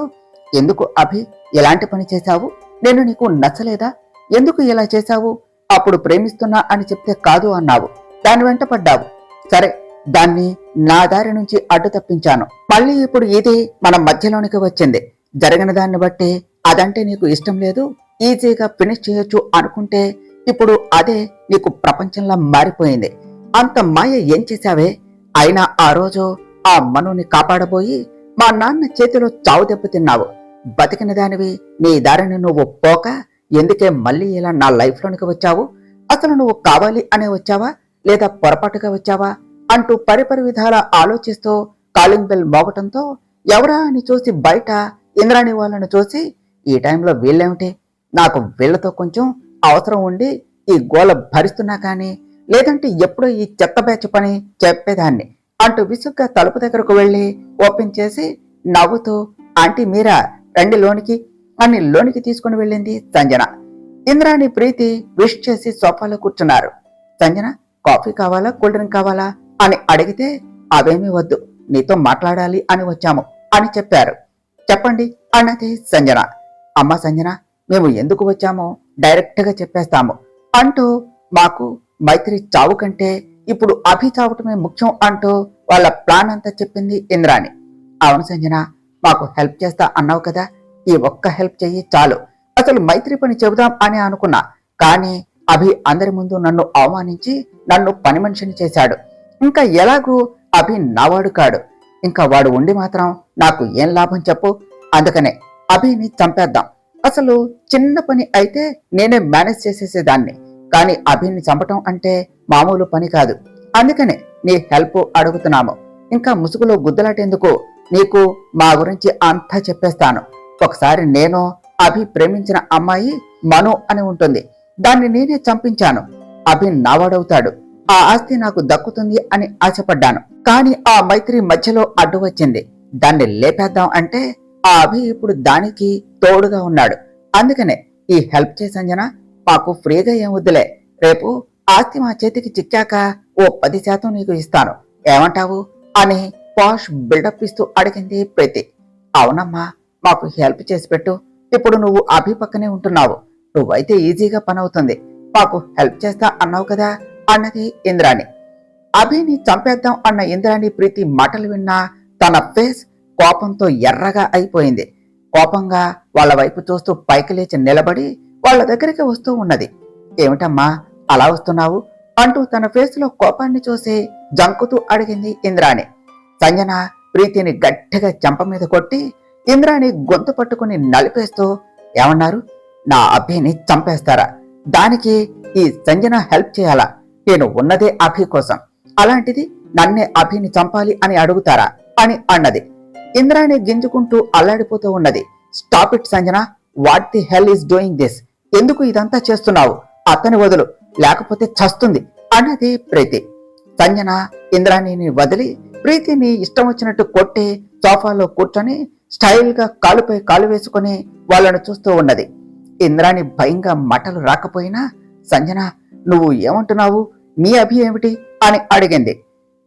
ఎందుకు అభి ఎలాంటి పని చేశావు, నేను నీకు నచ్చలేదా, ఎందుకు ఇలా చేశావు, అప్పుడు ప్రేమిస్తున్నా అని చెప్తే కాదు అన్నావు, దాని వెంట పడ్డావు, సరే దాన్ని నా దారి నుంచి అడ్డు తప్పించాను, మళ్ళీ ఇప్పుడు ఇది మన మధ్యలోనికి వచ్చింది, జరిగిన దాన్ని బట్టి అదంటే నీకు ఇష్టం లేదు, ఈజీగా ఫినిష్ చేయొచ్చు అనుకుంటే ఇప్పుడు అదే నీకు ప్రపంచంలా మారిపోయింది, అంత మాయ ఏం చేశావే? అయినా ఆ రోజు ఆ మనుని కాపాడబోయి మా నాన్న చేతిలో చావు దెబ్బతిన్నావు. బతికిన దానివి నీ దారిని నువ్వు పోక ఎందుకే మళ్ళీ ఇలా నా లైఫ్లోనికి వచ్చావు? అసలు నువ్వు కావాలి అనే వచ్చావా లేదా పొరపాటుగా వచ్చావా అంటూ పరిపరి విధాల ఆలోచిస్తూ కాలింగ్ బెల్ మోగటంతో ఎవరా అని చూసి బయట ఇంద్రాణి వాళ్ళను చూసి, ఈ టైంలో వీళ్ళేమిటి? నాకు వీళ్లతో కొంచెం అవసరం ఉండి ఈ గోల భరిస్తున్నా కానీ లేదంటే ఎప్పుడో ఈ చెత్త బ్యాచ్ పని చెప్పేదాన్ని అంటూ విసుగ్గా తలుపు దగ్గరకు వెళ్లి ఓపెన్ చేసి నవ్వుతూ, ఆంటీ మీరా, రండి లోనికి అని లోనికి తీసుకుని వెళ్ళింది సంజన. ఇంద్రాణి ప్రీతి విష్ చేసి సోఫాలో కూర్చున్నారు. సంజన, కాఫీ కావాలా కూల్ డ్రింక్ కావాలా అని అడిగితే, అవేమీ వద్దు, నీతో మాట్లాడాలి అని వచ్చాము అని చెప్పారు. చెప్పండి అన్నది సంజన. అమ్మా సంజన, మేము ఎందుకు వచ్చామో డైరెక్ట్ గా చెప్పేస్తాము అంటూ, మాకు మైత్రి చావు కంటే ఇప్పుడు అభి చావటమే ముఖ్యం అంటూ వాళ్ళ ప్లాన్ అంతా చెప్పింది ఇంద్రాణి. అవును సంజన, మాకు హెల్ప్ చేస్తా అన్నావు కదా, ఈ ఒక్క హెల్ప్ చెయ్యి చాలు. అసలు మైత్రి పని చెబుదాం అని అనుకున్నా, కానీ అభి అందరి ముందు నన్ను అవమానించి నన్ను పని మనిషిని చేశాడు. ఇంకా ఎలాగూ అభి నావాడు కాడు, ఇంకా వాడు ఉండి మాత్రం నాకు ఏం లాభం చెప్పు? అందుకనే అభిని చంపేద్దాం. అసలు చిన్న పని అయితే నేనే మేనేజ్ చేసేసేదాన్ని, కానీ అభిని చంపటం అంటే మామూలు పని కాదు. అందుకనే నీ హెల్ప్ అడుగుతున్నాము. ఇంకా ముసుగులో గుద్దలాటేందుకు? నీకు మా గురించి అంతా చెప్పేస్తాను. ఒకసారి నేను అభి ప్రేమించిన అమ్మాయి మను అని ఉంటుంది, దాన్ని నేనే చంపించాను. అభి నావాడవుతాడు, ఆ ఆస్తి నాకు దక్కుతుంది అని ఆశపడ్డాను. కానీ ఆ మైత్రి మధ్యలో అడ్డు వచ్చింది. దాన్ని లేపేద్దాం అంటే ఆ అభి ఇప్పుడు దానికి తోడుగా ఉన్నాడు. అందుకనే ఈ హెల్ప్ చేసి సంజన, మాకు ఫ్రీగా ఏం వద్దులే. రేపు ఆస్తి మా చేతికి చిక్కాక ఓ 10% నీకు ఇస్తాను, ఏమంటావు అని పాష్ బిల్డప్ ఇస్తూ అడిగింది ప్రీతి. అవునమ్మా, మాకు హెల్ప్ చేసి పెట్టు. ఇప్పుడు నువ్వు అభి పక్కనే ఉంటున్నావు, నువ్వైతే ఈజీగా పని అవుతుంది. మాకు హెల్ప్ చేస్తా అన్నావు కదా అన్నది ఇంద్రాణి. అభిని చంపేద్దాం అన్న ఇంద్రాణి ప్రీతి మాటలు విన్నా తన ఫేస్ కోపంతో ఎర్రగా అయిపోయింది. కోపంగా వాళ్ళ వైపు చూస్తూ పైకి లేచి నిలబడి వాళ్ళ దగ్గరికి వస్తూ ఉన్నది. ఏమిటమ్మా అలా వస్తున్నావు అంటూ తన ఫేస్ లో కోపాన్ని చూసి జంకుతూ అడిగింది ఇంద్రాణి. సంజన ప్రీతిని గట్టిగా చెంప మీద కొట్టి ఇంద్రాణి గొంతు పట్టుకుని నలిపేస్తూ, ఏమన్నారు? నా అభిని చంపేస్తారా? దానికి ఈ సంజన హెల్ప్ చేయాలా? నేను ఉన్నదే అభి కోసం, అలాంటిది నన్నే అభిని చంపాలి అని అడుగుతారా అని అన్నది. ఇంద్రాణి గింజుకుంటూ అల్లాడిపోతూ ఉన్నది. Stop it Sanjana, what the hell is doing this? ఎందుకు ఇదంతా చేస్తున్నావు? అతని వదులు, లేకపోతే చస్తుంది అన్నది ప్రీతి. సంజన ఇంద్రాణిని వదిలి ప్రీతిని ఇష్టం వచ్చినట్టు కొట్టి సోఫాలో కూర్చొని స్టైల్ గా కాలుపై కాలు వేసుకుని వాళ్ళను చూస్తూ ఉన్నది. ఇంద్రాణి భయంగా మాటలు రాకపోయినా, సంజన నువ్వు ఏమంటున్నావు? నీ అభి ఏమిటి అని అడిగింది.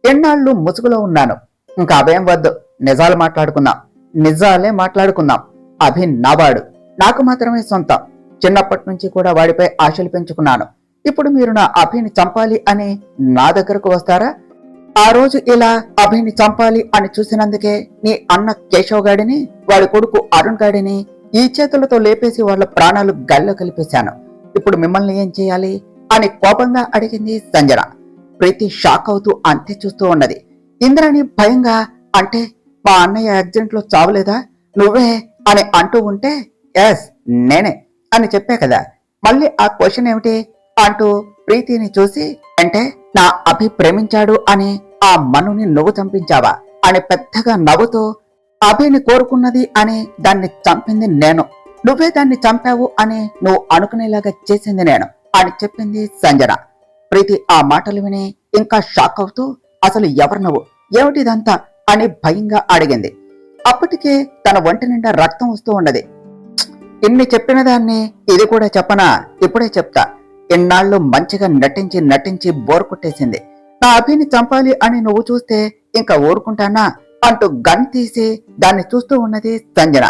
ఎన్నాళ్ళు ముసుగులో ఉన్నాను, ఇంకా అభయం వద్దు, నిజాలు మాట్లాడుకుందాం. నిజాలే మాట్లాడుకుందాం. అభి నావాడు, నాకు మాత్రమే సొంతం. చిన్నప్పటి నుంచి కూడా వాడిపై ఆశలు పెంచుకున్నాను. ఇప్పుడు మీరు నా అభిని చంపాలి అని నా దగ్గరకు వస్తారా? ఆ రోజు ఇలా అభిని చంపాలి అని చూసినందుకే నీ అన్న కేశవ్ గాడిని, వాడి కొడుకు అరుణ్ గాడిని ఈ చేతులతో లేపేసి వాళ్ళ ప్రాణాలు గాల్లో కలిపేశాను. ఇప్పుడు మిమ్మల్ని ఏం చేయాలి అని కోపంగా అడిగింది సంజన. ప్రీతి షాక్ అవుతూ అంతే చూస్తూ ఉన్నది. ఇంద్రాణి భయంగా, అంటే మా అన్నయ్య యాక్సిడెంట్ లో చావలేదా? నువ్వే అని అంటూ ఉంటే, ఎస్ నేనే అని చెప్పా కదా, మళ్ళీ ఆ క్వశ్చన్ ఏమిటి అంటూ ప్రీతిని చూసి, అంటే నా అభి ప్రేమించాడు అని ఆ మనుని నువ్వు చంపించావా అని పెద్దగా నవ్వుతూ, అభిని కోరుకున్నది అని దాన్ని చంపింది నేను, నువ్వే దాన్ని చంపావు అని నువ్వు అనుకునేలాగా చేసింది నేను అని చెప్పింది సంజన. ప్రీతి ఆ మాటలు విని ఇంకా షాక్ అవుతూ, అసలు ఎవరు నువ్వు, ఏమిటిదంతా అని భయంగా అడిగింది. అప్పటికే తన ఒంటి నిండా రక్తం వస్తూ ఉన్నది. ఇన్ని చెప్పిన దాన్ని ఇది కూడా చెప్పనా? ఇప్పుడే చెప్తా. ఇన్నాళ్ళు మంచిగా నటించి నటించి బోర్ కొట్టేసింది. నా అభిని చంపాలి అని నువ్వు చూస్తే ఇంకా ఊరుకుంటానా అంటూ గన్ తీసి దాన్ని చూస్తూ ఉన్నది సంజన.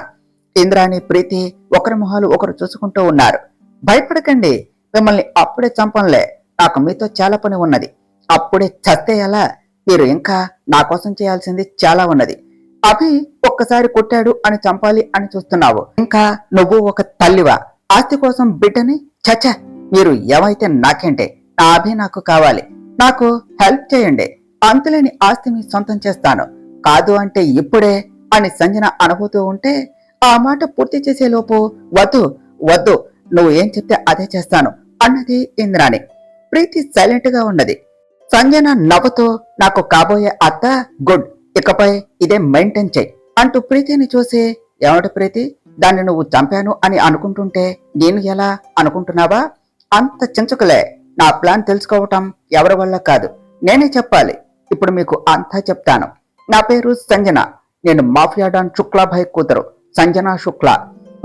ఇంద్రాణి ప్రీతి ఒకరి మొహాలు ఒకరు చూసుకుంటూ ఉన్నారు. భయపడకండి, మిమ్మల్ని అప్పుడే చంపంలే, నాకు మీతో చాలా పని ఉన్నది. అప్పుడే చస్తే ఎలా? మీరు ఇంకా నా కోసం చేయాల్సింది చాలా ఉన్నది. అభి ఒక్కసారి కొట్టాడు అని చంపాలి అని చూస్తున్నావు. ఇంకా నువ్వు ఒక తల్లివా? ఆస్తి కోసం బిడ్డని? చచ్చ, మీరు ఏమైతే నాకేంటే, నా అభి నాకు కావాలి. నాకు హెల్ప్ చేయండి, అంతులేని ఆస్తి మీ సొంతం చేస్తాను, కాదు అంటే ఇప్పుడే అని సంజన అనబోతూ ఉంటే ఆ మాట పూర్తి చేసేలోపు వద్దు వద్దు, నువ్వు ఏం చెప్తే అదే చేస్తాను అన్నది ఇంద్రాణి. ప్రీతి సైలెంట్ గా ఉన్నది. సంజన నవ్వుతూ నాకు కాబోయే అత్త గుడ్, ఇకపై ఇదే మెయింటైన్ చెయ్యి అంటూ ప్రీతిని చూసి, ఏమిటి ప్రీతి, దాన్ని నువ్వు చంపాను అని అనుకుంటుంటే నేను ఎలా అనుకుంటున్నావా? అంత చించకులే, నా ప్లాన్ తెలుసుకోవటం ఎవరి వల్ల కాదు, నేనే చెప్పాలి. ఇప్పుడు మీకు అంతా చెప్తాను. నా పేరు సంజన, నేను మాఫియా డాన్ శుక్లాభాయ్ కూతురు సంజన శుక్లా.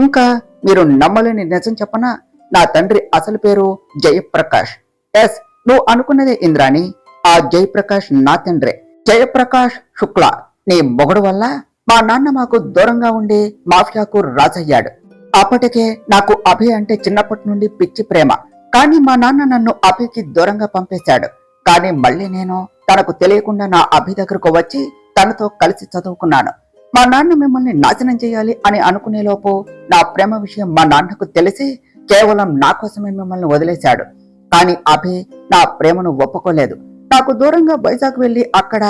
ఇంకా మీరు నమ్మలేని నిజం చెప్పనా, నా తండ్రి అసలు పేరు జయప్రకాష్. ఎస్, నువ్వు అనుకున్నదే ఇంద్రాణి, ఆ జయప్రకాష్ నా తండ్రే. జయప్రకాష్ శుక్లా నీ మొగుడు వల్ల మా నాన్న మాకు దూరంగా ఉండి మాఫియాకు రాజయ్యాడు. అప్పటికే నాకు అభి అంటే చిన్నప్పటి నుండి పిచ్చి ప్రేమ, కానీ మా నాన్న నన్ను అభికి దూరంగా పంపేశాడు. కానీ మళ్ళీ నేను తనకు తెలియకుండా నా అభి దగ్గరకు వచ్చి తనతో కలిసి చదువుకున్నాను. మా నాన్న మిమ్మల్ని నాశనం చేయాలి అని అనుకునేలోపు నా ప్రేమ విషయం మా నాన్నకు తెలిసి కేవలం నా కోసమే మిమ్మల్ని వదిలేశాడు. కానీ అభి నా ప్రేమను ఒప్పుకోలేదు. నాకు దూరంగా వైజాగ్ వెళ్లి అక్కడ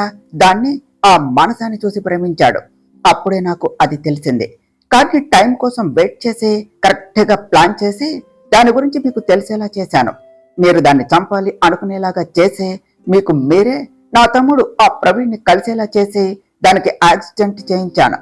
దాన్ని, ఆ మనసాన్ని చూసి ప్రేమించాడు. అప్పుడే నాకు అది తెలిసింది. కానీ టైం కోసం వెయిట్ చేసి కరెక్ట్ గా ప్లాన్ చేసి దాని గురించి మీకు తెలిసేలా చేశాను. మీరు దాన్ని చంపాలి అనుకునేలాగా చేసి మీకు మీరే నా తమ్ముడు ఆ ప్రవీణ్ని కలిసేలా చేసి దానికి యాక్సిడెంట్ చేయించాను.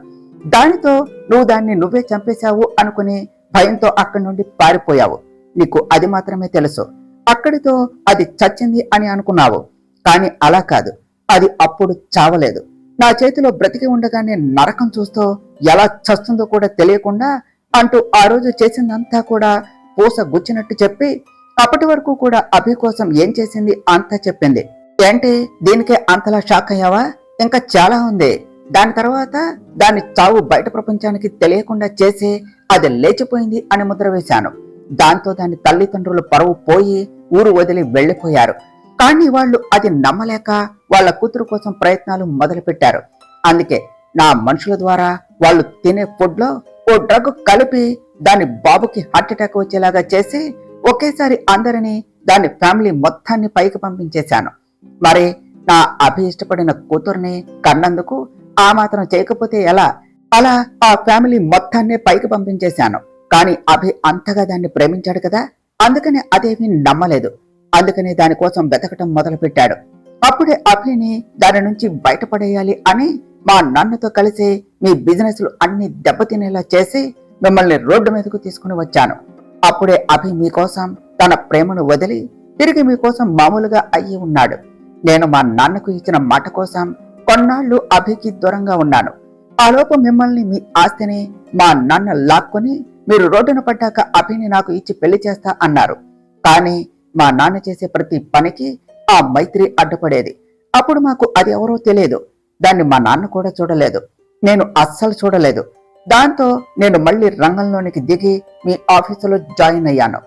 దానితో నువ్వు దాన్ని నువ్వే చంపేశావు అనుకుని భయంతో అక్కడి నుండి పారిపోయావు. నీకు అది మాత్రమే తెలుసు. అక్కడితో అది చచ్చింది అని అనుకున్నావు, కానీ అలా కాదు. అది అప్పుడు చావలేదు. నా చేతిలో బ్రతికి ఉండగానే నరకం చూస్తూ ఎలా చస్తుందో కూడా తెలియకుండా అంటూ ఆ రోజు చేసిందంతా కూడా పూస గుచ్చినట్టు చెప్పి అప్పటి వరకు కూడా అభి కోసం ఏం చేసింది అంతా చెప్పింది. ఏంటి, దీనికే అంతలా షాక్ అయ్యావా? ఇంకా చాలా ఉంది. దాని తర్వాత దాని చావు బయట ప్రపంచానికి తెలియకుండా చేసి అది లేచిపోయింది అని ముద్ర వేశాను. దాంతో దాని తల్లిదండ్రులు పరువు పోయి ఊరు వదిలి వెళ్లిపోయారు. కానీ వాళ్ళు అది నమ్మలేక వాళ్ళ కూతురు కోసం ప్రయత్నాలు మొదలు పెట్టారు. అందుకే నా మనుషుల ద్వారా వాళ్ళు తినే ఫుడ్ లో ఓ డ్రగ్ కలిపి దాని బాబుకి హార్ట్ అటాక్ వచ్చేలాగా చేసి ఒకేసారి అందరినీ, దాని ఫ్యామిలీ మొత్తాన్ని పైకి పంపించేశాను. మరి నా అభి ఇష్టపడిన కూతుర్ని కన్నందుకు ఆ మాత్రం చేయకపోతే ఎలా? అలా ఆ ఫ్యామిలీ మొత్తాన్ని పైకి పంపించేశాను. కానీ అభి అంతగా దాన్ని ప్రేమించాడు కదా, అందుకని అదేమీ నమ్మలేదు. అందుకని దానికోసం వెతకటం మొదలు పెట్టాడు. అప్పుడే అభిని దాని నుంచి బయటపడేయాలి అని మా నాన్నతో కలిసి మీ బిజినెస్లు అన్ని దెబ్బతినేలా చేసి మిమ్మల్ని రోడ్డు మీదకు తీసుకుని వచ్చాను. అప్పుడే అభి మీకోసం తన ప్రేమను వదిలి తిరిగి మీకోసం మామూలుగా అయ్యి ఉన్నాడు. నేను మా నాన్నకు ఇచ్చిన మాట కోసం కొన్నాళ్లు అభికి దూరంగా ఉన్నాను. ఆలోపు మిమ్మల్ని, మీ ఆస్తిని మా నాన్న లాక్కొని మీరు రోడ్డున పడ్డాక అభిని నాకు ఇచ్చి పెళ్లి చేస్తా అన్నారు. కానీ మా నాన్న చేసే ప్రతి పనికి ఆ మైత్రి అడ్డుపడేది. అప్పుడు మాకు అది ఎవరో తెలియదు. దాన్ని మా నాన్న కూడా చూడలేదు, నేను అస్సలు చూడలేదు. దాంతో నేను మళ్ళీ రంగంలోనికి దిగి మీ ఆఫీసులో జాయిన్ అయ్యాను.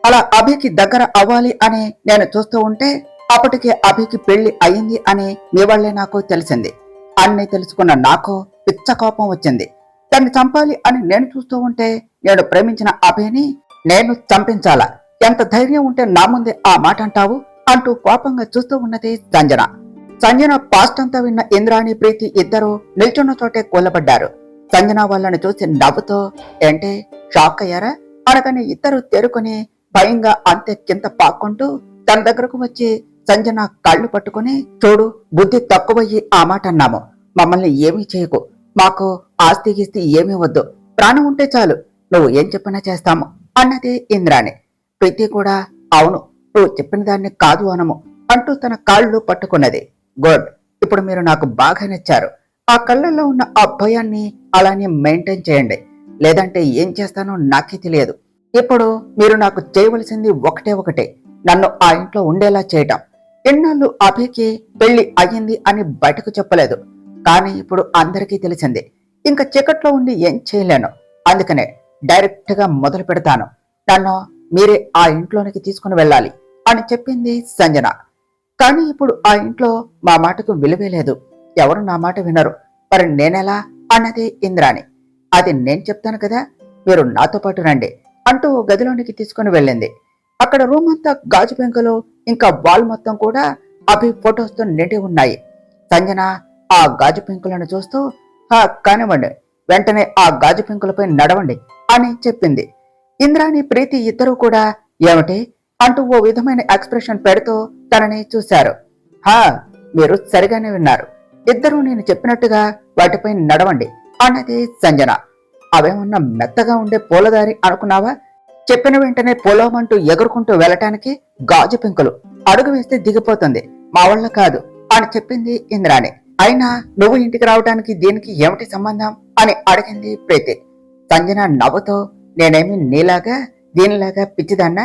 అలా అభికి దగ్గర అవ్వాలి అని నేను చూస్తూ ఉంటే అప్పటికే అభికి పెళ్లి అయింది అని మీ వాళ్లే నాకు తెలిసింది. అన్ని తెలుసుకున్న నాకు పిచ్చ కోపం వచ్చింది. దాన్ని చంపాలి అని నేను చూస్తూ ఉంటే నేను ప్రేమించిన అభిని నేను చంపించాలా? ఎంత ధైర్యం ఉంటే నా ముందే ఆ మాట అంటావు అంటూ కోపంగా చూస్తూ ఉన్నది సంజన. సంజన పాస్ట్ అంతా విన్న ఇంద్రాణి, ప్రీతి ఇద్దరు నిల్చున్న చోటే కూలబడ్డారు. సంజన వాళ్ళని చూసి నవ్వుతో, ఏంటి షాక్ అయ్యారా అనగానే ఇద్దరు తేరుకుని భయంగా అంతే కింద పాక్కుంటూ తన దగ్గరకు వచ్చి సంజన కళ్ళు పట్టుకుని, చూడు, బుద్ధి తక్కువయ్యి ఆ మాట అన్నాము, మమ్మల్ని ఏమీ చేయకు, మాకు ఆస్తి గీస్తి ఏమీ వద్దు, ప్రాణం ఉంటే చాలు, నువ్వు ఏం చెప్పినా చేస్తాము అన్నది ఇంద్రాణి. ప్రీతి కూడా, అవును, నువ్వు చెప్పిన దాన్ని కాదు అనము అంటూ తన కాళ్ళు పట్టుకున్నది. గుడ్, ఇప్పుడు మీరు నాకు బాగా నచ్చారు. ఆ కళ్ళల్లో ఉన్న ఆ భయాన్ని అలానే మెయింటైన్ చేయండి, లేదంటే ఏం చేస్తానో నాకే తెలియదు. ఇప్పుడు మీరు నాకు చేయవలసింది ఒకటే, నన్ను ఆ ఇంట్లో ఉండేలా చేయటం. ఎన్నాళ్ళు అభికి పెళ్లి అయ్యింది అని బయటకు చెప్పలేదు, కానీ ఇప్పుడు అందరికీ తెలిసింది. ఇంకా చీకట్లో ఉండి ఏం చేయలేను. అందుకనే డైరెక్ట్ గా మొదలు పెడతాను. నన్ను మీరే ఆ ఇంట్లోనికి తీసుకుని వెళ్ళాలి అని చెప్పింది సంజన. కానీ ఇప్పుడు ఆ ఇంట్లో మా మాటకు విలువే లేదు, ఎవరు నా మాట వినరు, మరి నేనెలా అన్నది ఇంద్రాణి. అది నేను చెప్తాను కదా, మీరు నాతో పాటు రండి అంటూ గదిలోనికి తీసుకుని వెళ్ళింది. అక్కడ రూమ్ అంతా గాజు పెంకులు, ఇంకా వాల్ మొత్తం కూడా అభి ఫొటోస్తో నిండి ఉన్నాయి. సంజన ఆ గాజు పెంకులను చూస్తూ కానివ్వండి, వెంటనే ఆ గాజు పెంకులపై నడవండి అని చెప్పింది. ఇంద్రాణి, ప్రీతి ఇద్దరూ కూడా ఏమిటి అంటూ ఓ విధమైన ఎక్స్ప్రెషన్ పెడుతూ తనని చూశారు. మీరు సరిగానే విన్నారు, ఇద్దరూ నేను చెప్పినట్టుగా వాటిపై నడవండి అన్నది సంజన. అవేమన్నా మెత్తగా ఉండే పూలదారి అనుకున్నావా? చెప్పిన వెంటనే పొలోమంటూ ఎగురుకుంటూ వెళ్ళటానికి గాజు పెంకులు, అడుగు వేస్తే దిగిపోతుంది, మా వల్ల కాదు అని చెప్పింది ఇంద్రాణి. అయినా నువ్వు ఇంటికి రావడానికి దీనికి ఏమిటి సంబంధం అని అడిగింది ప్రీతి. సంజన నవ్వుతో, నేనేమి నీలాగా దీనిలాగా పిచ్చిదాన్నా?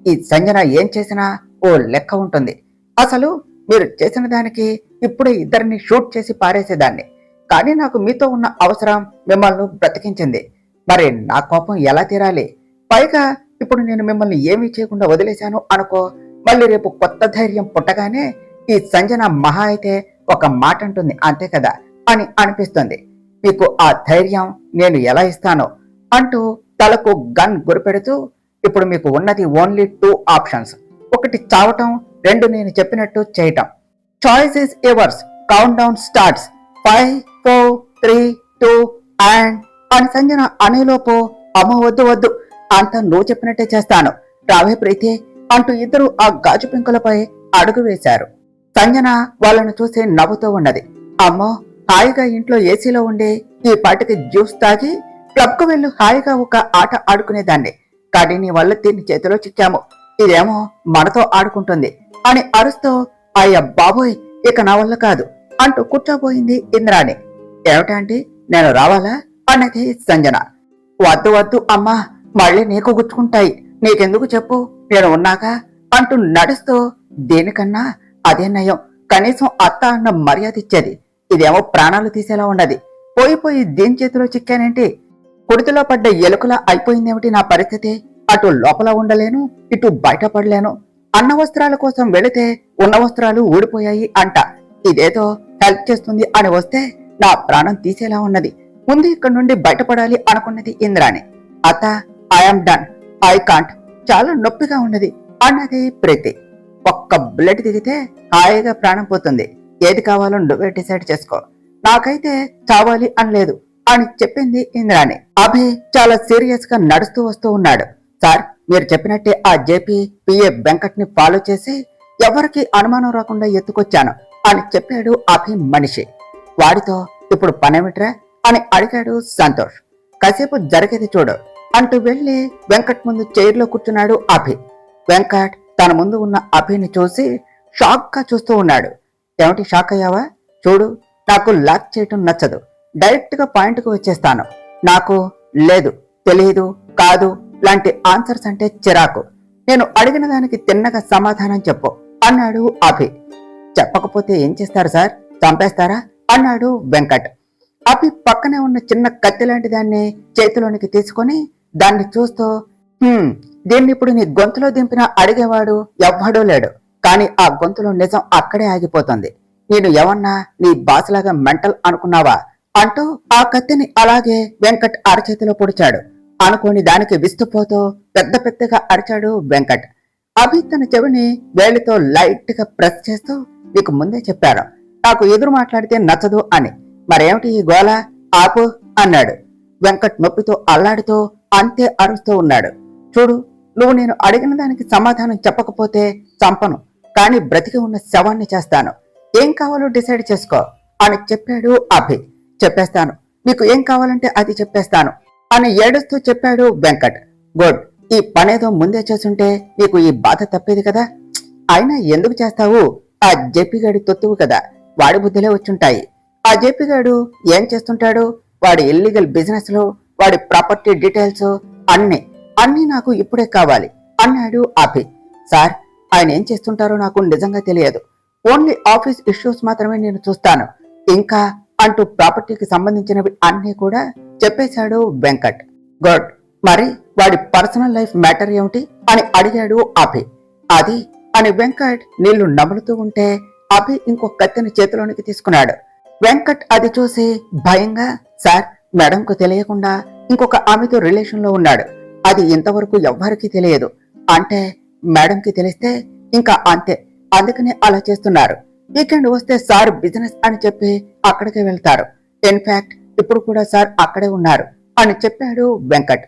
ఈ సంజన ఏం చేసినా ఓ లెక్క ఉంటుంది. అసలు మీరు చేసిన దానికి ఇప్పుడే ఇద్దరిని షూట్ చేసి పారేసేదాన్ని, కానీ నాకు మీతో ఉన్న అవసరం మిమ్మల్ని బ్రతికించింది. మరి నా కోపం ఎలా తీరాలి? పైగా ఇప్పుడు నేను మిమ్మల్ని ఏమీ చేయకుండా వదిలేశాను అనుకో, మళ్ళీ రేపు కొత్త ధైర్యం పుట్టగానే ఈ సంజన మహా అయితే ఒక మాట అంటుంది అంతే కదా అని అనిపిస్తుంది. మీకు ఆ ధైర్యం నేను ఎలా ఇస్తానో అంటూ తలకు గన్ గురిపెడుతూ, ఇప్పుడు మీకు ఉన్నది ఓన్లీ 2 ఆప్షన్స్. ఒకటి చావటం, 2 నేను చెప్పినట్టు చేయటం. Choice is yours. Count down starts. 5 4 3 2 and అని సంజన అనేలోపు, అమ్మ వద్దు వద్దు, అంతా నువ్వు చెప్పినట్టే చేస్తాను, రావే ప్రీతి అంటూ ఇద్దరు ఆ గాజు పెంకులపై అడుగు వేశారు. సంజన వాళ్ళను చూసి నవ్వుతూ ఉన్నది. అమ్మో, హాయిగా ఇంట్లో ఏసీలో ఉండి ఈ పాటికి జ్యూస్ తాగి క్లబ్కు వెళ్ళు హాయిగా ఒక ఆట ఆడుకునేదాన్ని, కానీ నీ వల్ల దీన్ని చేతిలో చిక్కాము, ఇదేమో మనతో ఆడుకుంటుంది అని అరుస్తూ, అయ్య బాబోయ్, ఇక నా వల్ల కాదు అంటూ కూర్చోబోయింది ఇంద్రాణి. ఏమిటంటే నేను రావాలా అన్నది సంజన. వద్దు వద్దు అమ్మా, మళ్ళీ నీకు గుచ్చుకుంటాయి, నీకెందుకు చెప్పు, నేను ఉన్నాగా అంటూ నడుస్తూ, దేనికన్నా అదే నయం, కనీసం అత్త అన్న మర్యాద ఇచ్చేది, ఇదేమో ప్రాణాలు తీసేలా ఉన్నది, పోయి దేని చేతిలో చిక్కానేంటి, కుడితిలో పడ్డ ఎలుకలా అయిపోయిందేమిటి నా పరిస్థితి, అటు లోపల ఉండలేను, ఇటు బయటపడలేను, అన్న వస్త్రాల కోసం వెళితే ఉన్న వస్త్రాలు ఊడిపోయాయి అంట, ఇదేదో హెల్ప్ చేస్తుంది అని వస్తే నా ప్రాణం తీసేలా ఉన్నది, ముందు ఇక్కడి నుండి బయటపడాలి అనుకున్నది ఇంద్రాణి. అత్త, ఐఎమ్ డన్, ఐ కాంట్, చాలా నొప్పిగా ఉన్నది అన్నది ప్రీతి. ఒక్క బ్లడ్ దిగితే హాయిగా ప్రాణం పోతుంది, ఏది కావాలో నువ్వే డిసైడ్ చేసుకో, నాకైతే చావాలి అనలేదు అని చెప్పింది ఇంద్రాణి. అభి చాలా సీరియస్ గా నడుస్తూ వస్తూ ఉన్నాడు. సార్, మీరు చెప్పినట్టే ఆ జేపీ పిఏ వెంకట్ ని ఫాలో చేసి ఎవరికి అనుమానం రాకుండా ఎత్తుకొచ్చాను అని చెప్పాడు అభి మనిషి. వాడితో ఇప్పుడు పనేమిట్రా అని అడిగాడు సంతోష్. కాసేపు జరిగేది చూడు అంటూ వెళ్లి వెంకట్ ముందు చైర్లో కూర్చున్నాడు అభి. వెంకట్ తన ముందు ఉన్న అభిని చూసి షాక్ గా చూస్తూ ఉన్నాడు. ఏమిటి షాక్ అయ్యావా? చూడు, నాకు లాక్ చేయటం నచ్చదు, డైరెక్ట్ గా పాయింట్ కు వచ్చేస్తాను, నాకు లేదు, తెలియదు, కాదు లాంటి ఆన్సర్స్ అంటే చిరాకు, నేను అడిగిన దానికి తిన్నగా సమాధానం చెప్పు అన్నాడు అభి. చెప్పకపోతే ఏం చేస్తారు సార్, చంపేస్తారా అన్నాడు వెంకట్. అభి పక్కనే ఉన్న చిన్న కత్తి లాంటి దాన్ని చేతిలోనికి తీసుకొని దాన్ని చూస్తూ, దీన్ని ఇప్పుడు నీ గొంతులో దింపినా అడిగేవాడు ఎవ్వడూ లేడు, కానీ ఆ గొంతులో నిజం అక్కడే ఆగిపోతుంది, నేను ఏమన్నా నీ బాసులాగా మెంటల్ అనుకున్నావా అంటూ ఆ కత్తిని అలాగే వెంకట్ అరచేతిలో పొడిచాడు. అనుకోని దానికి విస్తుపోతూ పెద్ద పెద్దగా అరిచాడు వెంకట్. అభి తన చెవిని వేళ్లతో లైట్ గా ప్రెస్ చేస్తూ, నీకు ముందే చెప్పాను నాకు ఎదురు మాట్లాడితే నచ్చదు అని, మరేమిటి ఈ గోల, ఆపు అన్నాడు. వెంకట్ నొప్పితో అల్లాడుతూ అంతే అరుస్తూ ఉన్నాడు. చూడు, నువ్వు నేను అడిగిన దానికి సమాధానం చెప్పకపోతే చంపను, కానీ బ్రతికి ఉన్న శవాన్ని చేస్తాను, ఏం కావాలో డిసైడ్ చేసుకో అని చెప్పాడు అభి. చెప్పేస్తాను, మీకు ఏం కావాలంటే అది చెప్పేస్తాను అని ఏడుస్తూ చెప్పాడు వెంకట్. గుడ్, ఈ పనేదో ముందే చేసుంటే నీకు ఈ బాధ తప్పేది కదా, అయినా ఎందుకు చేస్తావు, ఆ జెప్పిగాడి తొత్తువు కదా, వాడి బుద్ధిలే వచ్చుంటాయి. ఆ జెప్పిగాడు ఏం చేస్తుంటాడు, వాడి ఇల్లీగల్ బిజినెస్ లో వాడి ప్రాపర్టీ డీటెయిల్స్ అన్ని నాకు ఇప్పుడే కావాలి అన్నాడు అభి. సార్, ఆయన ఏం చేస్తుంటారో నాకు నిజంగా తెలియదు, ఓన్లీ ఆఫీస్ ఇష్యూస్ మాత్రమే నేను చూస్తాను, ఇంకా అంటూ ప్రాపర్టీకి సంబంధించినవి అన్నీ కూడా చెప్పేశాడు వెంకట్. గుడ్, మరి వాడి పర్సనల్ లైఫ్ మ్యాటర్ ఏమిటి అని అడిగాడు అభి. అది అని వెంకట్ నీళ్లు నములుతూ ఉంటే అభి ఇంకో కత్తిని చేతిలోనికి తీసుకున్నాడు. వెంకట్ అది చూసి భయంగా, సార్, మేడంకు తెలియకుండా ఇంకొక ఆమెతో రిలేషన్ లో ఉన్నాడు, అది ఇంతవరకు ఎవ్వరికీ తెలియదు, అంటే మేడంకి తెలిస్తే ఇంకా అంతే, అందుకనే అలా చేస్తున్నారు. వీకెండ్ వస్తే సార్ బిజినెస్ అని చెప్పి అక్కడికే వెళ్తారు. ఇన్ఫాక్ట్ ఇప్పుడు కూడా సార్ అక్కడే ఉన్నారు అని చెప్పాడు వెంకట్.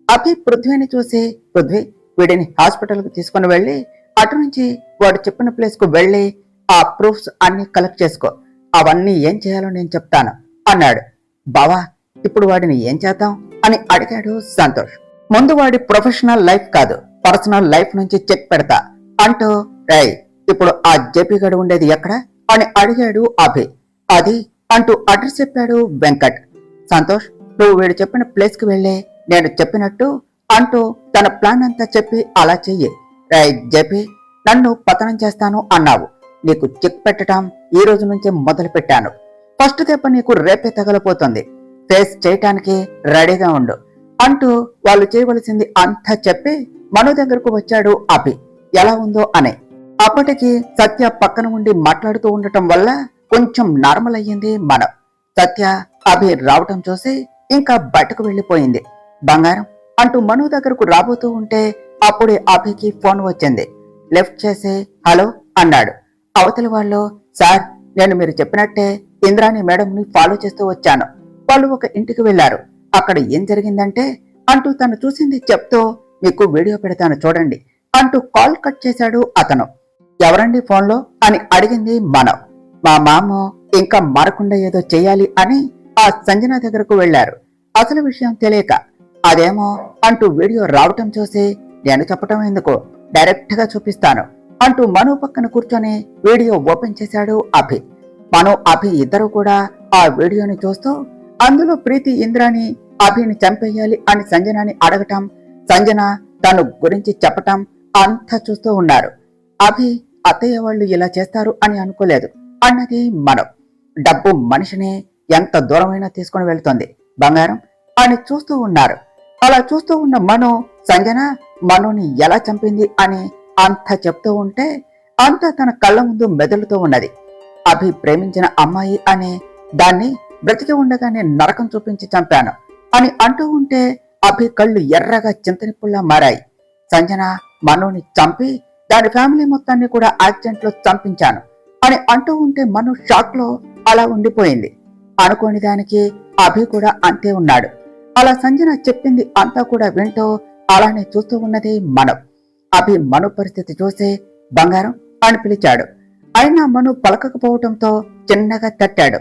అభి పృథ్వీని చూసి, పృథ్వీ, వీడిని హాస్పిటల్ కు తీసుకుని వెళ్ళి అటు నుంచి వాడు చెప్పిన ప్లేస్ కు వెళ్ళి ఆ ప్రూఫ్స్ అన్ని కలెక్ట్ చేసుకో, అవన్నీ ఏం చేయాలో నేను చెప్తాను అన్నాడు. బావా, ఇప్పుడు వాడిని ఏం చేద్దాం అని అడిగాడు సంతోష్. ముందు వాడి ప్రొఫెషనల్ లైఫ్ కాదు, పర్సనల్ లైఫ్ నుంచి చెక్ పెడతా అంటూ, రై ఇప్పుడు ఆ జేపీ గడు ఉండేది ఎక్కడ అని అడిగాడు అభి. అది అంటూ అడ్రస్ చెప్పాడు వెంకట్. సంతోష్, నువ్వు వీడు చెప్పిన ప్లేస్ కి వెళ్ళి నేను చెప్పినట్టు అంటూ తన ప్లాన్ అంతా చెప్పి అలా చెయ్యి. రై జేపీ, నన్ను పతనం చేస్తాను అన్నావు, నీకు చెక్ పెట్టడం ఈ రోజు నుంచే మొదలు పెట్టాను. ఫస్ట్ దెబ్బ నీకు రేపే తగలపోతుంది, ఫేస్ చేయటానికి రెడీగా ఉండు అంటూ వాళ్ళు చేయవలసింది అంతా చెప్పి మను దగ్గరకు వచ్చాడు అభి, ఎలా ఉందో అని. అప్పటికి సత్య పక్కన ఉండి మాట్లాడుతూ ఉండటం వల్ల కొంచెం నార్మల్ అయ్యింది మనం. సత్య అభి రావటం చూసి ఇంకా బయటకు వెళ్లిపోయింది. బంగారం అంటూ మను దగ్గరకు రాబోతూ ఉంటే అప్పుడే అభికి ఫోన్ వచ్చింది. లెఫ్ట్ చేసి హలో అన్నాడు. అవతలి వాళ్ళు, సార్, నేను మీరు చెప్పినట్టే ఇంద్రాణి మేడంని ఫాలో చేస్తూ వచ్చాను. వాళ్ళు ఒక ఇంటికి వెళ్లారు. అక్కడ ఏం జరిగిందంటే అంటూ తను చూసింది చెప్తూ, మీకు వీడియో పెడతాను చూడండి అంటూ కాల్ కట్ చేశాడు అతను. ఎవరండి ఫోన్లో అని అడిగింది మనం. మా మామ ఇంకా మారకుండా ఏదో చెయ్యాలి అని ఆ సంజన దగ్గరకు వెళ్లారు. అసలు విషయం తెలియక అదేమో అంటూ వీడియో రావటం చూసి, నేను చెప్పటం ఎందుకు, డైరెక్ట్ గా చూపిస్తాను అంటూ మను పక్కన కూర్చొని వీడియో ఓపెన్ చేశాడు అభి. మను అభి ఇద్దరు కూడా ఆ వీడియోని చూస్తూ అందులో ప్రీతి ఇంద్రాని అభిని చంపేయాలి అని సంజనాని అడగటం, సంజన తను గురించి చెప్పటం అంతా చూస్తూ ఉన్నారు. అభి అత్తయ్య వాళ్ళు ఇలా చేస్తారు అని అనుకోలేదు అన్నది మనం. డబ్బు మనిషిని ఎంత దూరమైనా తీసుకుని వెళ్తుంది బంగారం అని చూస్తూ ఉన్నారు. అలా చూస్తూ ఉన్న మను, సంజన మనుని ఎలా చంపింది అని అంతా చెప్తూ ఉంటే అంతా తన కళ్ళ ముందు మెదులుతూ ఉన్నది. అభి ప్రేమించిన అమ్మాయి అని దాన్ని బ్రతికి ఉండగానే నరకం చూపించి చంపాను అని అంటూ ఉంటే అభి కళ్ళు ఎర్రగా చింతనిప్పుల్లా మారాయి. సంజన మనుని చంపి దాని ఫ్యామిలీ మొత్తాన్ని కూడా యాక్సిడెంట్ లో చంపించాను అని అంటూ ఉంటే మను షాక్ లో అలా ఉండిపోయింది. అనుకోని దానికి అభి కూడా అంతే ఉన్నాడు. అలా సంజన చెప్పింది అంతా కూడా వింటూ అలానే చూస్తూ ఉన్నది మనం. అభి మను పరిస్థితి చూసి బంగారం అని పిలిచాడు. అయినా మను పలకకపోవటంతో చిన్నగా తట్టాడు.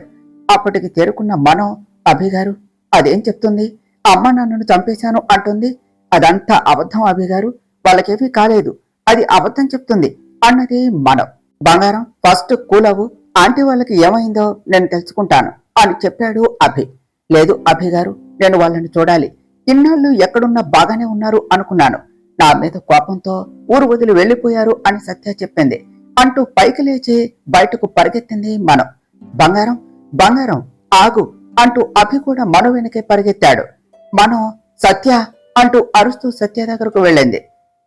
అప్పటికి తేరుకున్న మను, అభి గారు, అదేం చెప్తుంది, అమ్మ నన్ను చంపేశాను అంటుంది, అదంతా అబద్ధం అభి గారు, వాళ్ళకేమీ కాలేదు, అది అబద్ధం చెప్తుంది అన్నది మనం. బంగారం, ఫస్ట్ కూల్ అవ్వు, ఆంటీ వాళ్ళకి ఏమైందో నేను తెలుసుకుంటాను అని చెప్పాడు అభి. లేదు అభి గారు, నేను వాళ్ళని చూడాలి, ఇన్నాళ్ళు ఎక్కడున్నా బాగానే ఉన్నారు అనుకున్నాను, నా మీద కోపంతో ఊరు వదిలి వెళ్లిపోయారు అని సత్య చెప్పింది అంటూ పైకి లేచి బయటకు పరిగెత్తింది మనం. బంగారం, బంగారం ఆగు అంటూ అభి కూడా మను వెనకే పరిగెత్తాడు. మనం సత్య అంటూ అరుస్తూ సత్య దగ్గరకు వెళ్ళింది.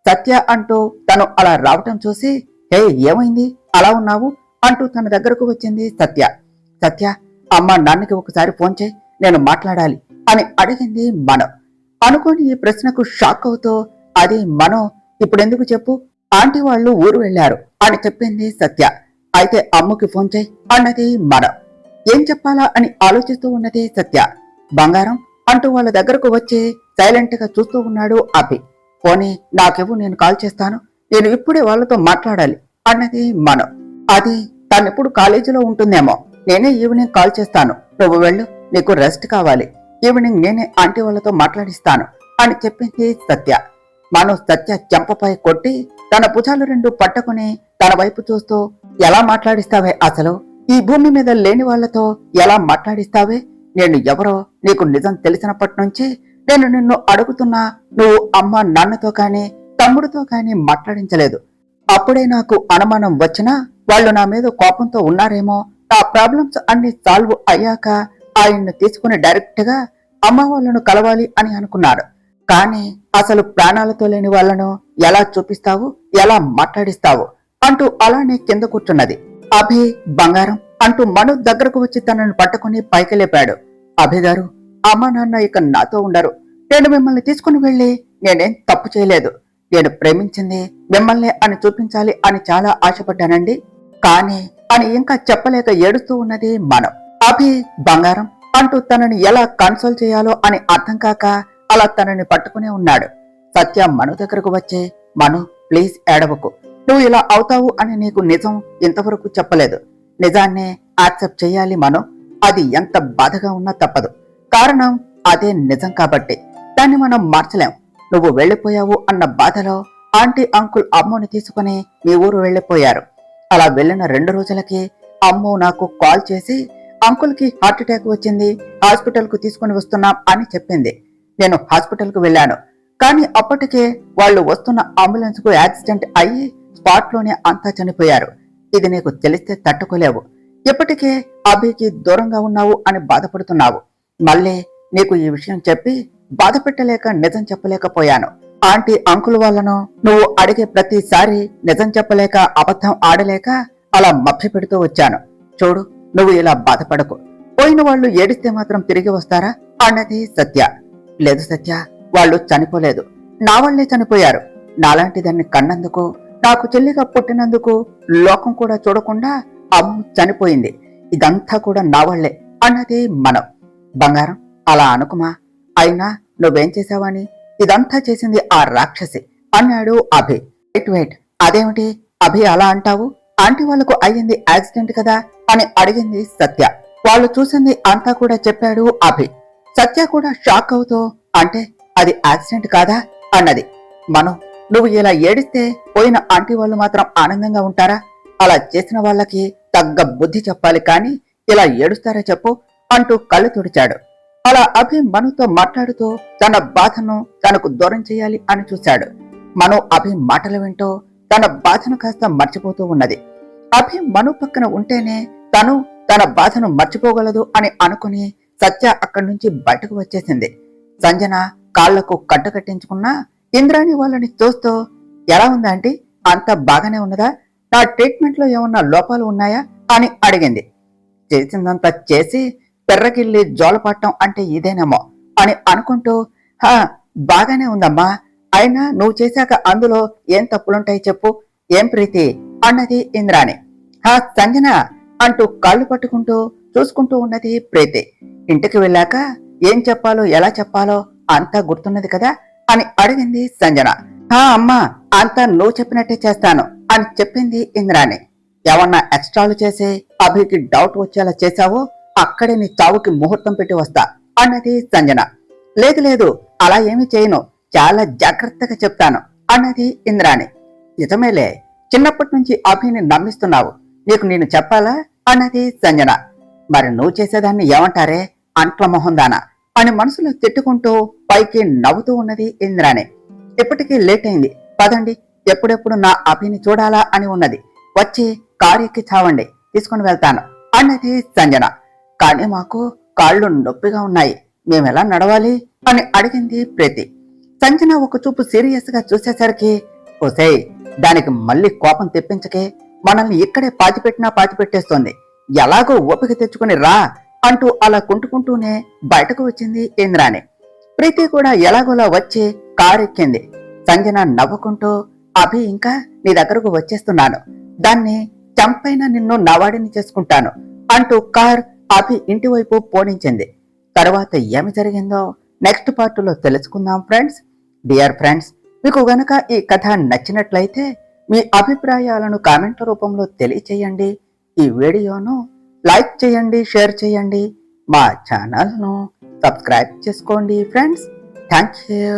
సత్య అంటూ తను అలా రావటం చూసి, హే ఏమైంది అలా ఉన్నావు అంటూ తన దగ్గరకు వచ్చింది సత్య. సత్య, అమ్మ నాన్నకి ఒకసారి ఫోన్ చేయి, నేను మాట్లాడాలి అని అడిగింది మనం. అనుకోని ఈ ప్రశ్నకు షాక్ అవుతూ, అది మనం, ఇప్పుడెందుకు చెప్పు, ఆంటీ వాళ్ళు ఊరు వెళ్లారు అని చెప్పింది సత్య. అయితే అమ్మకి ఫోన్ చేయి అన్నది మనం. ఏం చెప్పాలా అని ఆలోచిస్తూ ఉన్నది సత్య. బంగారం అంటూ వాళ్ళ దగ్గరకు వచ్చి సైలెంట్ గా చూస్తూ ఉన్నాడు అభి. పోనీ నాకెవ్వు, నేను కాల్ చేస్తాను, నేను ఇప్పుడే వాళ్ళతో మాట్లాడాలి అన్నది మనం. అది తనెప్పుడు కాలేజీలో ఉంటుందేమో, నేనే ఈవినింగ్ కాల్ చేస్తాను, నువ్వు వెళ్ళు, నీకు రెస్ట్ కావాలి, ఈవినింగ్ నేనే ఆంటీ వాళ్ళతో మాట్లాడిస్తాను అని చెప్పింది సత్య. మను సత్య చెంపపై కొట్టి తన భుజాలు రెండు పట్టుకుని తన వైపు చూస్తూ, ఎలా మాట్లాడిస్తావే అసలు, ఈ భూమి మీద లేని వాళ్లతో ఎలా మాట్లాడిస్తావే, నేను ఎవరో నీకు నిజం తెలిసినప్పటి నుంచి నేను నిన్ను అడుగుతున్నా, నువ్వు అమ్మ నాన్నతో కాని తమ్ముడితో కాని మాట్లాడించలేదు. అప్పుడే నాకు అనుమానం వచ్చినా వాళ్ళు నా మీద కోపంతో ఉన్నారేమో, నా ప్రాబ్లమ్స్ అన్ని సాల్వ్ అయ్యాక ఆయన్ను తీసుకుని డైరెక్ట్ గా అమ్మ వాళ్ళను కలవాలి అని అనుకున్నాడు. కానీ అసలు ప్రాణాలతో లేని వాళ్లను ఎలా చూపిస్తావు, ఎలా మాట్లాడిస్తావు అంటూ అలానే కింద కూర్చున్నది. అభి, బంగారం అంటూ మను దగ్గరకు వచ్చి తనను పట్టుకుని పైకి లేపాడు. అభి గారు, అమ్మ నాన్న ఇక నాతో ఉండరు, నేను మిమ్మల్ని తీసుకుని వెళ్ళి నేనేం తప్పు చేయలేదు, నేను ప్రేమించింది మిమ్మల్ని అని చూపించాలి అని చాలా ఆశపడ్డానండి. కానీ అని ఇంకా చెప్పలేక ఏడుస్తూ ఉన్నది మను. అభి బంగారం అంటూ తనని ఎలా కన్సోల్ చేయాలో అని అర్థం కాక అలా తనని పట్టుకునే ఉన్నాడు. సత్య మను దగ్గరకు వచ్చి, మను ప్లీజ్ ఏడవకు, నువ్వు ఇలా అవుతావు అని నీకు నిజం ఇంతవరకు చెప్పలేదు. నిజాన్నే యాక్సెప్ట్ చేయాలి మను, అది ఎంత బాధగా ఉన్నా తప్పదు. కారణం అదే నిజం కాబట్టి దాన్ని మనం మార్చలేం. నువ్వు వెళ్లిపోయావు అన్న బాధలో ఆంటీ అంకుల్ అమ్మని తీసుకుని మీ ఊరు వెళ్లిపోయారు. అలా వెళ్ళిన 2 రోజులకి అమ్ము నాకు కాల్ చేసి అంకుల్ కి హార్ట్ అటాక్ వచ్చింది, హాస్పిటల్ కు తీసుకుని వస్తున్నాం అని చెప్పింది. నేను హాస్పిటల్ కు వెళ్ళాను. కానీ అప్పటికే వాళ్ళు వస్తున్న అంబులెన్స్ కు యాక్సిడెంట్ అయ్యి స్పాట్ లోనే అంతా చనిపోయారు. ఇది నీకు తెలిస్తే తట్టుకోలేవు. ఇప్పటికే అభికి దూరంగా ఉన్నావు అని బాధపడుతున్నావు. మళ్ళీ నీకు ఈ విషయం చెప్పి బాధ పెట్టలేక నిజం చెప్పలేకపోయాను. ఆంటీ అంకుల్ వాళ్ళను నువ్వు అడిగే ప్రతిసారి నిజం చెప్పలేక అబద్ధం ఆడలేక అలా మభ్య పెడుతూ వచ్చాను. చూడు, నువ్వు ఇలా బాధపడకు. పోయిన వాళ్ళు ఏడిస్తే మాత్రం తిరిగి వస్తారా అన్నది సత్య. లేదు సత్య, వాళ్ళు చనిపోలేదు, నా వాళ్లే చనిపోయారు. నాలాంటి దాన్ని కన్నందుకు, నాకు చెల్లిగా పుట్టినందుకు లోకం కూడా చూడకుండా అమ్ము చనిపోయింది. ఇదంతా కూడా నా వాళ్లే అన్నది మనం. బంగారం అలా అనుకుమా, అయినా నువ్వేం చేశావని ఇదంతా చేసింది ఆ రాక్షసి అన్నాడు అభి. వెయిట్, అదేమిటి అభి అలా అంటావు? ఆంటీ వాళ్లకు అయ్యింది యాక్సిడెంట్ కదా అని అడిగింది సత్య. వాళ్ళు చూసింది అంతా కూడా చెప్పాడు అభి. సత్య కూడా షాక్ అవుతూ, అంటే అది యాక్సిడెంట్ కాదా అన్నది. మను, నువ్వు ఇలా ఏడిస్తే పోయిన ఆంటీ వాళ్ళు మాత్రం ఆనందంగా ఉంటారా? అలా చేసిన వాళ్ళకి తగ్గ బుద్ధి చెప్పాలి, కానీ ఇలా ఏడుస్తారా చెప్పు అంటూ కళ్ళు తుడిచాడు. అలా అభి మనుతో మాట్లాడుతూ తన బాధను తనకు దూరం చేయాలి అని చూశాడు. మను అభి మాటలు వింటూ తన బాధను కాస్త మర్చిపోతూ ఉన్నది. అభి మను పక్కన ఉంటేనే తను తన బాధను మర్చిపోగలదు అని అనుకుని సత్య అక్కడి నుంచి బయటకు వచ్చేసింది. సంజన కాళ్లకు కట్టకట్టించుకున్నా ఇంద్రాణి వాళ్ళని చూస్తూ, ఎలా ఉందా ఆంటీ, అంతా బాగానే ఉన్నదా? నా ట్రీట్మెంట్ లో ఏమన్నా లోపాలు ఉన్నాయా అని అడిగింది. చేసిందంతా చేసి పెర్రగిల్లి జోలపట్టం అంటే ఇదేనేమో అని అనుకుంటూ, హా బాగానే ఉందమ్మా, అయినా నువ్వు చేశాక అందులో ఏం తప్పులుంటాయి చెప్పు, ఏం ప్రీతి అన్నది ఇంద్రాణి. హా సంజన అంటూ కాళ్ళు పట్టుకుంటూ చూసుకుంటూ ఉన్నది ప్రీతి. ఇంటికి వెళ్ళాక ఏం చెప్పాలో ఎలా చెప్పాలో అంతా గుర్తున్నది కదా అని అడిగింది సంజన. హా అమ్మా, అంతా నువ్వు చెప్పినట్టే చేస్తాను అని చెప్పింది ఇంద్రాణి. ఏమన్నా ఎక్స్ట్రాలు చేసి అభికి డౌట్ వచ్చేలా చేశావో అక్కడే నీ చావుకి ముహూర్తం పెట్టి వస్తా అన్నది సంజన. లేదు, అలా ఏమీ చేయను, చాలా జాగ్రత్తగా చెప్తాను అన్నది ఇంద్రాణి. నిజమేలే, చిన్నప్పటి నుంచి అభిని నమ్మిస్తున్నావు, నీకు నేను చెప్పాలా అన్నది సంజన. మరి నువ్వు చేసేదాన్ని ఏమంటారే అంట్ల మొహందానా అని మనసులో తిట్టుకుంటూ పైకి నవ్వుతూ ఉన్నది ఇంద్రాణి. ఇప్పటికీ లేట్ అయింది, పదండి, ఎప్పుడెప్పుడు నా అభిని చూడాలా అని ఉన్నది, వచ్చి కారు ఎక్కి చావండి, తీసుకుని వెళ్తాను అన్నది సంజన. కానీ మాకు కాళ్ళు నొప్పిగా ఉన్నాయి, మేమెలా నడవాలి అని అడిగింది ప్రీతి. సంజన ఒక చూపు సీరియస్ గా చూసేసరికి, ఓసేయ్, దానికి మళ్ళీ కోపం తెప్పించకే, మనల్ని ఇక్కడే పాతిపెట్టేస్తోంది, ఎలాగో ఓపిక తెచ్చుకుని రా అంటూ అలా కుంటుకుంటూనే బయటకు వచ్చింది ఇంద్రాణి. ప్రీతి కూడా ఎలాగోలా వచ్చి కారెక్కింది. సంజన నవ్వుకుంటూ, అభి ఇంకా నీ దగ్గరకు వచ్చేస్తున్నాను, దాన్ని చంపైనా నిన్ను నవాడిని చేసుకుంటాను అంటూ కార్ అభి ఇంటి వైపు పోనించింది. తర్వాత ఏమి జరిగిందో నెక్స్ట్ పార్టులో తెలుసుకుందాం ఫ్రెండ్స్. డియర్ ఫ్రెండ్స్, మీకు గనక ఈ కథ నచ్చినట్లయితే మీ అభిప్రాయాలను కామెంట్ రూపంలో తెలియచేయండి. ఈ వీడియోను లైక్ చేయండి, షేర్ చేయండి, మా ఛానల్ను సబ్స్క్రైబ్ చేసుకోండి ఫ్రెండ్స్. Thank you.